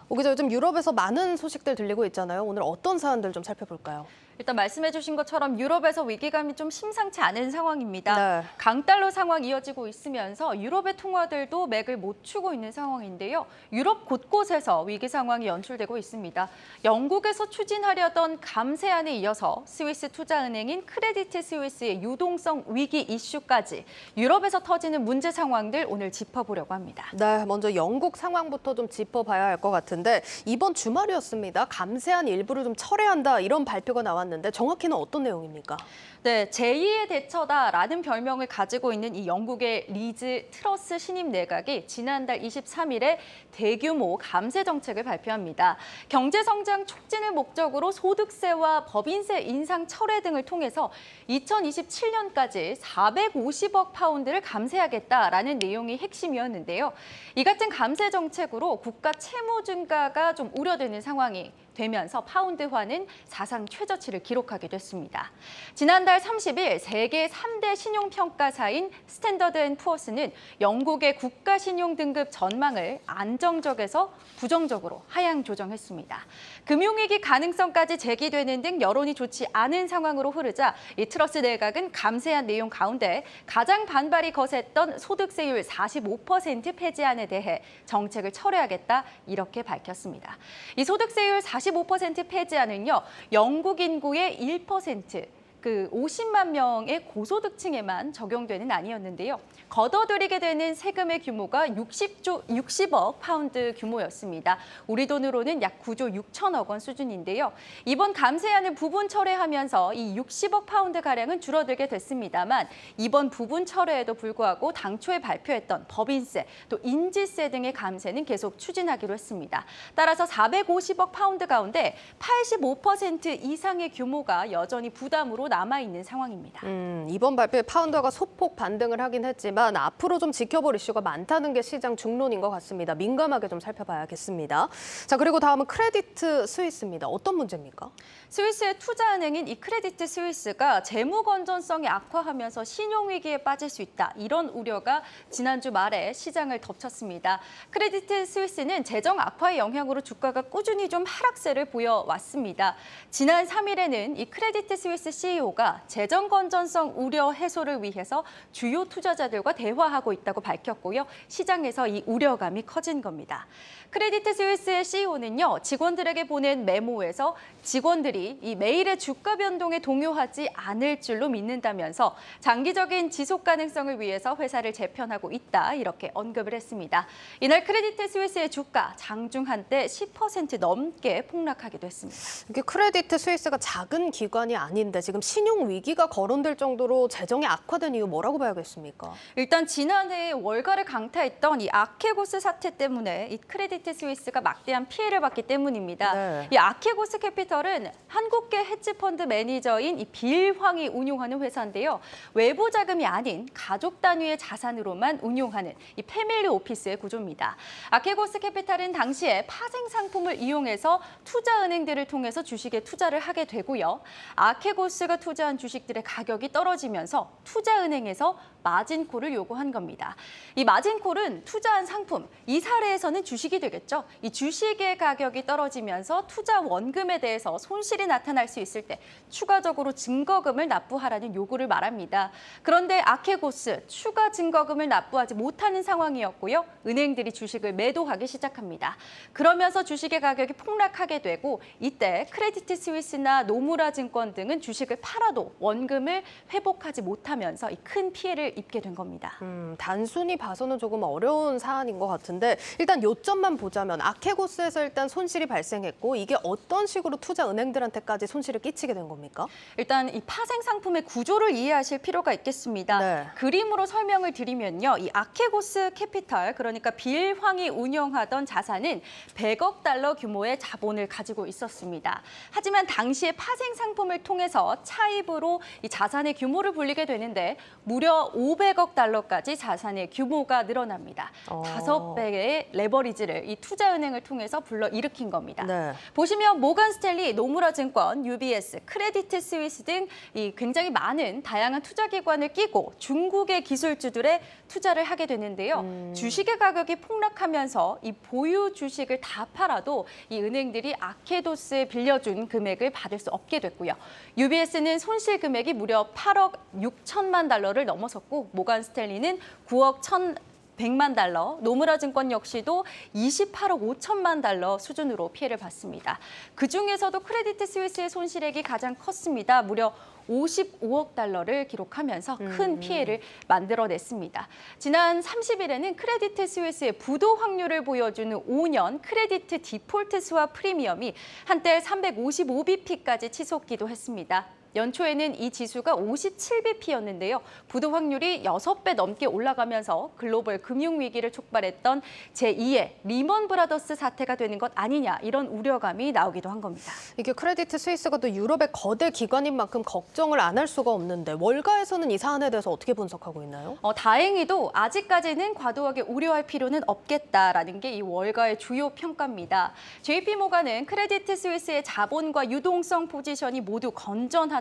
오 기자, 요즘 유럽에서 많은 소식들 들리고 있잖아요. 오늘 어떤 사안들 좀 살펴볼까요? 일단 말씀해 주신 것처럼 유럽에서 위기감이 좀 심상치 않은 상황입니다. 강달러 상황 이어지고 있으면서 유럽의 통화들도 맥을 못 추고 있는 상황인데요. 유럽 곳곳에서 위기 상황이 연출되고 있습니다. 영국에서 추진하려던 감세안에 이어서 스위스 투자은행인 크레디트 스위스의 유동성 위기 이슈까지 유럽에서 터지는 문제 상황들 오늘 짚어보려고 합니다. 네, 먼저 영국 상황부터 좀 짚어봐야 할 것 같은데 이번 주말이었습니다. 감세안 일부를 좀 철회한다 이런 발표가 나왔는데 정확히는 어떤 내용입니까? 네, 제2의 대처다라는 별명을 가지고 있는 이 영국의 리즈 트러스 신임 내각이 지난달 23일에 대규모 감세 정책을 발표합니다. 경제 성장 촉진을 목적으로 소득세와 법인세 인상 철회 등을 통해서 2027년까지 450억 파운드를 감세하겠다라는 내용이 핵심이었는데요. 이 같은 감세 정책으로 국가 채무 증가가 좀 우려되는 상황이 되면서 파운드화는 사상 최저치를 기록하게 됐습니다. 지난달 30일 세계 3대 신용평가사인 스탠더드앤푸어스는 영국의 국가 신용 등급 전망을 안정적에서 부정적으로 하향 조정했습니다. 금융위기 가능성까지 제기되는 등 여론이 좋지 않은 상황으로 흐르자 이 트러스 내각은 감세한 내용 가운데 가장 반발이 거셌던 소득세율 45% 폐지안에 대해 정책을 철회하겠다 이렇게 밝혔습니다. 이 소득세율 45% 폐지안은요, 영국 인구의 1%, 50만 명의 고소득층에만 적용되는 안이었는데요. 걷어들이게 되는 세금의 규모가 60억 파운드 규모였습니다. 우리 돈으로는 약 9조 6천억 원 수준인데요. 이번 감세안을 부분 철회하면서 이 60억 파운드가량은 줄어들게 됐습니다만 이번 부분 철회에도 불구하고 당초에 발표했던 법인세, 또 인지세 등의 감세는 계속 추진하기로 했습니다. 따라서 450억 파운드 가운데 85% 이상의 규모가 여전히 부담으로 남아있는 상황입니다. 이번 발표에 파운드가 소폭 반등을 하긴 했지만 앞으로 좀 지켜볼 이슈가 많다는 게 시장 중론인 것 같습니다. 민감하게 좀 살펴봐야겠습니다. 자, 그리고 다음은 크레디트 스위스입니다. 어떤 문제입니까? 스위스의 투자은행인 이 크레디트 스위스가 재무 건전성이 악화하면서 신용위기에 빠질 수 있다. 이런 우려가 지난주 말에 시장을 덮쳤습니다. 크레디트 스위스는 재정 악화의 영향으로 주가가 꾸준히 좀 하락세를 보여왔습니다. 지난 3일에는 이 크레디트 스위스 CEO CEO가 재정 건전성 우려 해소를 위해서 주요 투자자들과 대화하고 있다고 밝혔고요. 시장에서 이 우려감이 커진 겁니다. 크레디트 스위스의 CEO는요, 직원들에게 보낸 메모에서 직원들이 이 매일의 주가 변동에 동요하지 않을 줄로 믿는다면서 장기적인 지속 가능성을 위해서 회사를 재편하고 있다, 이렇게 언급을 했습니다. 이날 크레디트 스위스의 주가 장중 한때 10% 넘게 폭락하기도 했습니다. 이게 크레디트 스위스가 작은 기관이 아닌데 지금 신용 위기가 거론될 정도로 재정이 악화된 이유 뭐라고 봐야겠습니까? 일단 지난해 월가를 강타했던 이 아케고스 사태 때문에 이 크레디트 스위스가 막대한 피해를 봤기 때문입니다. 네. 이 아케고스 캐피털은 한국계 헤지펀드 매니저인 이 빌 황이 운용하는 회사인데요. 외부 자금이 아닌 가족 단위의 자산으로만 운용하는 이 패밀리 오피스의 구조입니다. 아케고스 캐피탈은 당시에 파생 상품을 이용해서 투자은행들을 통해서 주식에 투자를 하게 되고요. 아케고스가 투자한 주식들의 가격이 떨어지면서 투자은행에서 마진콜을 요구한 겁니다. 이 마진콜은 투자한 상품, 이 사례에서는 주식이 되겠죠. 이 주식의 가격이 떨어지면서 투자 원금에 대해서 손실이 나타날 수 있을 때 추가적으로 증거금을 납부하라는 요구를 말합니다. 그런데 아케고스 추가 증거금을 납부하지 못하는 상황이었고요. 은행들이 주식을 매도하기 시작합니다. 그러면서 주식의 가격이 폭락하게 되고 이때 크레디트 스위스나 노무라 증권 등은 주식을 팔아도 원금을 회복하지 못하면서 이 큰 피해를 입게 된 겁니다. 단순히 봐서는 조금 어려운 사안인 것 같은데 일단 요점만 보자면 아케고스에서 일단 손실이 발생했고 이게 어떤 식으로 투자 은행들한테까지 손실을 끼치게 된 겁니까? 일단 이 파생 상품의 구조를 이해하실 필요가 있겠습니다. 네. 그림으로 설명을 드리면요. 이 아케고스 캐피털, 그러니까 빌 황이 운영하던 자산은 100억 달러 규모의 자본을 가지고 있었습니다. 하지만 당시에 파생 상품을 통해서 차입으로 이 자산의 규모를 불리게 되는데 무려 500억 달러까지 자산의 규모가 늘어납니다. 5배의 레버리지를 이 투자은행을 통해서 불러일으킨 겁니다. 네. 보시면 모건 스탠리, 노무라 증권, UBS, 크레디트 스위스 등 이 굉장히 많은 다양한 투자기관을 끼고 중국의 기술주들에 투자를 하게 되는데요. 주식의 가격이 폭락하면서 이 보유 주식을 다 팔아도 이 은행들이 아케도스에 빌려준 금액을 받을 수 없게 됐고요. UBS는 손실 금액이 무려 8억 6천만 달러를 넘어섰고 모건 스탠리는 9억 1,100만 달러, 노무라 증권 역시도 28억 5천만 달러 수준으로 피해를 봤습니다. 그중에서도 크레디트 스위스의 손실액이 가장 컸습니다. 무려 55억 달러를 기록하면서 큰 피해를 만들어냈습니다. 지난 30일에는 크레디트 스위스의 부도 확률을 보여주는 5년 크레디트 디폴트 스왑 프리미엄이 한때 355bp까지 치솟기도 했습니다. 연초에는 이 지수가 57bp였는데요. 부도 확률이 6배 넘게 올라가면서 글로벌 금융위기를 촉발했던 제2의 리먼 브라더스 사태가 되는 것 아니냐, 이런 우려감이 나오기도 한 겁니다. 이게 크레디트 스위스가 또 유럽의 거대 기관인 만큼 걱정을 안 할 수가 없는데 월가에서는 이 사안에 대해서 어떻게 분석하고 있나요? 다행히도 아직까지는 과도하게 우려할 필요는 없겠다라는 게 이 월가의 주요 평가입니다. JP모간은 크레디트 스위스의 자본과 유동성 포지션이 모두 건전하다면서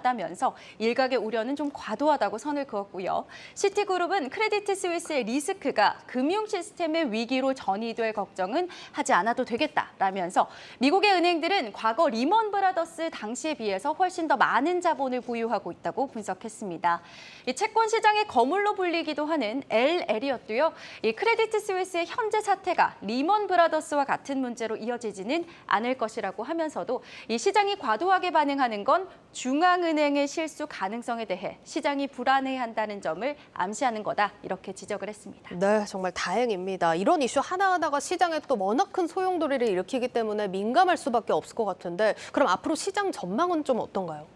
일각의 우려는 좀 과도하다고 선을 그었고요. 시티그룹은 크레디트 스위스의 리스크가 금융 시스템의 위기로 전이될 걱정은 하지 않아도 되겠다라면서 미국의 은행들은 과거 리먼 브라더스 당시에 비해서 훨씬 더 많은 자본을 보유하고 있다고 분석했습니다. 이 채권 시장의 거물로 불리기도 하는 엘 에리엇도요. 이 크레디트 스위스의 현재 사태가 리먼 브라더스와 같은 문제로 이어지지는 않을 것이라고 하면서도 이 시장이 과도하게 반응하는 건 중앙은행의 실수 가능성에 대해 시장이 불안해한다는 점을 암시하는 거다, 이렇게 지적을 했습니다. 네, 정말 다행입니다. 이런 이슈 하나하나가 시장에 또 워낙 큰 소용돌이를 일으키기 때문에 민감할 수밖에 없을 것 같은데 그럼 앞으로 시장 전망은 좀 어떤가요?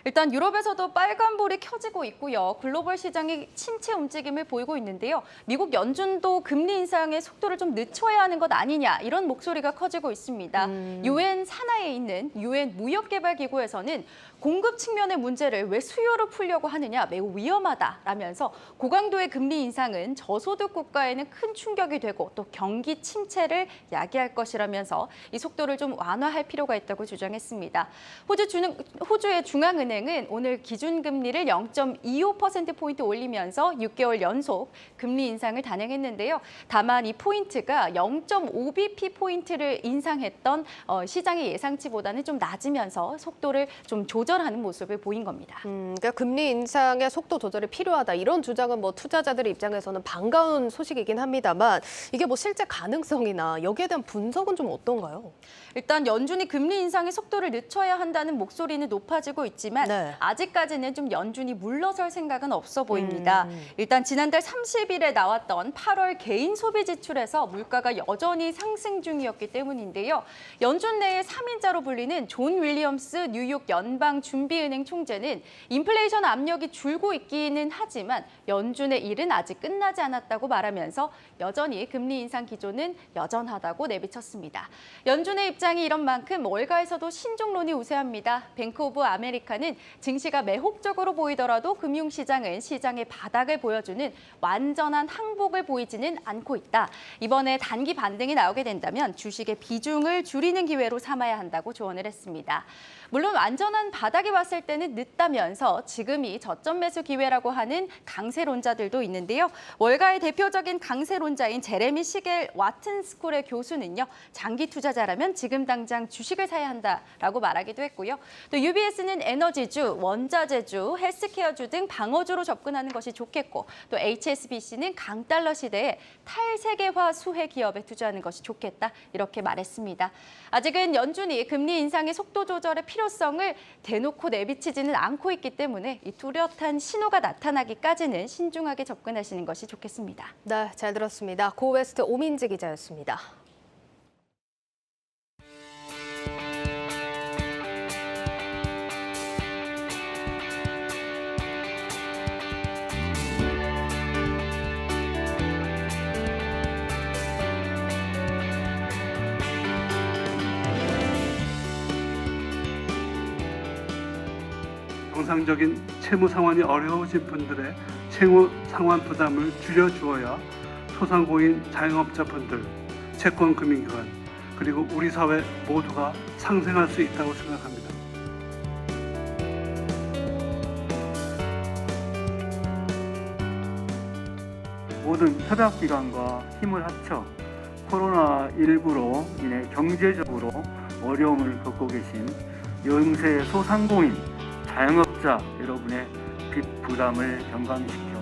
일단 유럽에서도 빨간불이 켜지고 있고요. 글로벌 시장이 침체 움직임을 보이고 있는데요. 미국 연준도 금리 인상의 속도를 좀 늦춰야 하는 것 아니냐, 이런 목소리가 커지고 있습니다. 유엔 산하에 있는 유엔 무역개발기구에서는 공급 측면의 문제를 왜 수요로 풀려고 하느냐, 매우 위험하다라면서 고강도의 금리 인상은 저소득 국가에는 큰 충격이 되고 또 경기 침체를 야기할 것이라면서 이 속도를 좀 완화할 필요가 있다고 주장했습니다. 호주의 중앙은행은 오늘 기준금리를 0.25%포인트 올리면서 6개월 연속 금리 인상을 단행했는데요. 다만 이 포인트가 0.5bp포인트를 인상했던 시장의 예상치보다는 좀 낮으면서 속도를 좀 조절하는 조절하는 모습을 보인 겁니다. 그러니까 금리 인상의 속도 조절이 필요하다. 이런 주장은 뭐 투자자들 입장에서는 반가운 소식이긴 합니다만 이게 뭐 실제 가능성이나 여기에 대한 분석은 좀 어떤가요? 일단 연준이 금리 인상의 속도를 늦춰야 한다는 목소리는 높아지고 있지만 아직까지는 좀 연준이 물러설 생각은 없어 보입니다. 일단 지난달 30일에 나왔던 8월 개인 소비 지출에서 물가가 여전히 상승 중이었기 때문인데요. 연준 내의 3인자로 불리는 존 윌리엄스 뉴욕 연방준비은행 총재는 인플레이션 압력이 줄고 있기는 하지만 연준의 일은 아직 끝나지 않았다고 말하면서 여전히 금리 인상 기조는 여전하다고 내비쳤습니다. 연준의 입장이 이런 만큼 월가에서도 신중론이 우세합니다. 뱅크 오브 아메리카는 증시가 매혹적으로 보이더라도 금융시장은 시장의 바닥을 보여주는 완전한 항복을 보이지는 않고 있다. 이번에 단기 반등이 나오게 된다면 주식의 비중을 줄이는 기회로 삼아야 한다고 조언을 했습니다. 물론 완전한 바닥이 왔을 때는 늦다면서 지금이 저점 매수 기회라고 하는 강세론자들도 있는데요. 월가의 대표적인 강세론자인 제레미 시겔 와튼 스쿨의 교수는요. 장기 투자자라면 지금 당장 주식을 사야 한다라고 말하기도 했고요. 또 UBS는 에너지주, 원자재주, 헬스케어주 등 방어주로 접근하는 것이 좋겠고 또 HSBC는 강달러 시대에 탈세계화 수혜 기업에 투자하는 것이 좋겠다 이렇게 말했습니다. 아직은 연준이 금리 인상의 속도 조절에 필요성을 대놓고 내비치지는 않고 있기 때문에 이 뚜렷한 신호가 나타나기까지는 신중하게 접근하시는 것이 좋겠습니다. 네, 잘 들었습니다. 고웨스트 오민지 기자였습니다. 정상적인 채무 상환이 어려우신 분들의 채무 상환 부담을 줄여주어야 소상공인 자영업자분들, 채권금융기관, 그리고 우리 사회 모두가 상생할 수 있다고 생각합니다. 모든 협약기관과 힘을 합쳐 코로나19로 인해 경제적으로 어려움을 겪고 계신 영세 소상공인, 자영업자 여러분의 빚 부담을 경감시켜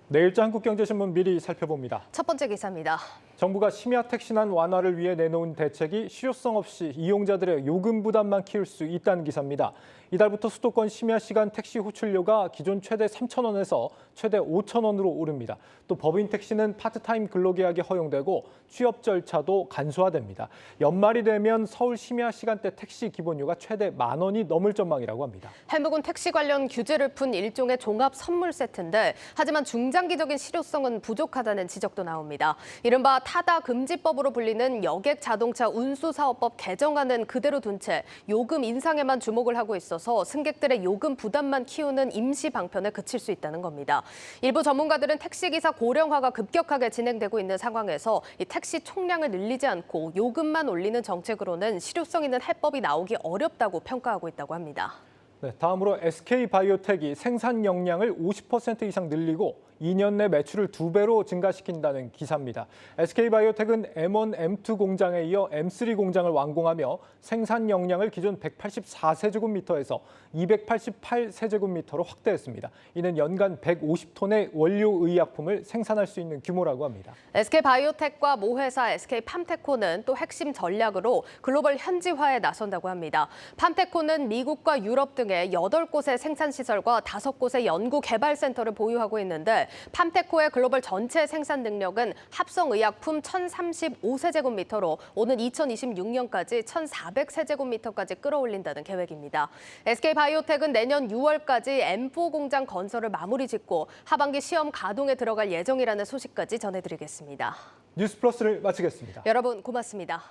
내일자 한국경제신문 미리 살펴봅니다. 첫 번째 기사입니다. 정부가 심야 택시난 완화를 위해 내놓은 대책이 실효성 없이 이용자들의 요금 부담만 키울 수 있다는 기사입니다. 이달부터 수도권 심야 시간 택시 호출료가 기존 최대 3,000원에서 최대 5,000원으로 오릅니다. 또 법인 택시는 파트타임 근로계약이 허용되고 취업 절차도 간소화됩니다. 연말이 되면 서울 심야 시간대 택시 기본료가 최대 10,000원이 넘을 전망이라고 합니다. 행복은 택시 관련 규제를 푼 일종의 종합 선물 세트인데 하지만 중장기적인 실효성은 부족하다는 지적도 나옵니다. 이른바 타다 금지법으로 불리는 여객 자동차 운수사업법 개정안은 그대로 둔 채 요금 인상에만 주목을 하고 있어서 승객들의 요금 부담만 키우는 임시 방편에 그칠 수 있다는 겁니다. 일부 전문가들은 택시기사 고령화가 급격하게 진행되고 있는 상황에서 이 택시 총량을 늘리지 않고 요금만 올리는 정책으로는 실효성 있는 해법이 나오기 어렵다고 평가하고 있다고 합니다. 네, 다음으로 SK바이오텍이 생산 역량을 50% 이상 늘리고 2년 내 매출을 2배로 증가시킨다는 기사입니다. SK바이오텍은 M1, M2 공장에 이어 M3 공장을 완공하며 생산 역량을 기존 184세제곱미터에서 288세제곱미터로 확대했습니다. 이는 연간 150톤의 원료 의약품을 생산할 수 있는 규모라고 합니다. SK바이오텍과 모회사 SK팜테코는 또 핵심 전략으로 글로벌 현지화에 나선다고 합니다. 팜테코는 미국과 유럽 등의 8곳의 생산시설과 5곳의 연구개발센터를 보유하고 있는데 팜테코의 글로벌 전체 생산 능력은 합성의약품 1,035세제곱미터로 오는 2026년까지 1,400세제곱미터까지 끌어올린다는 계획입니다. SK바이오텍은 내년 6월까지 M4 공장 건설을 마무리 짓고 하반기 시험 가동에 들어갈 예정이라는 소식까지 전해드리겠습니다. 뉴스플러스를 마치겠습니다. 여러분 고맙습니다.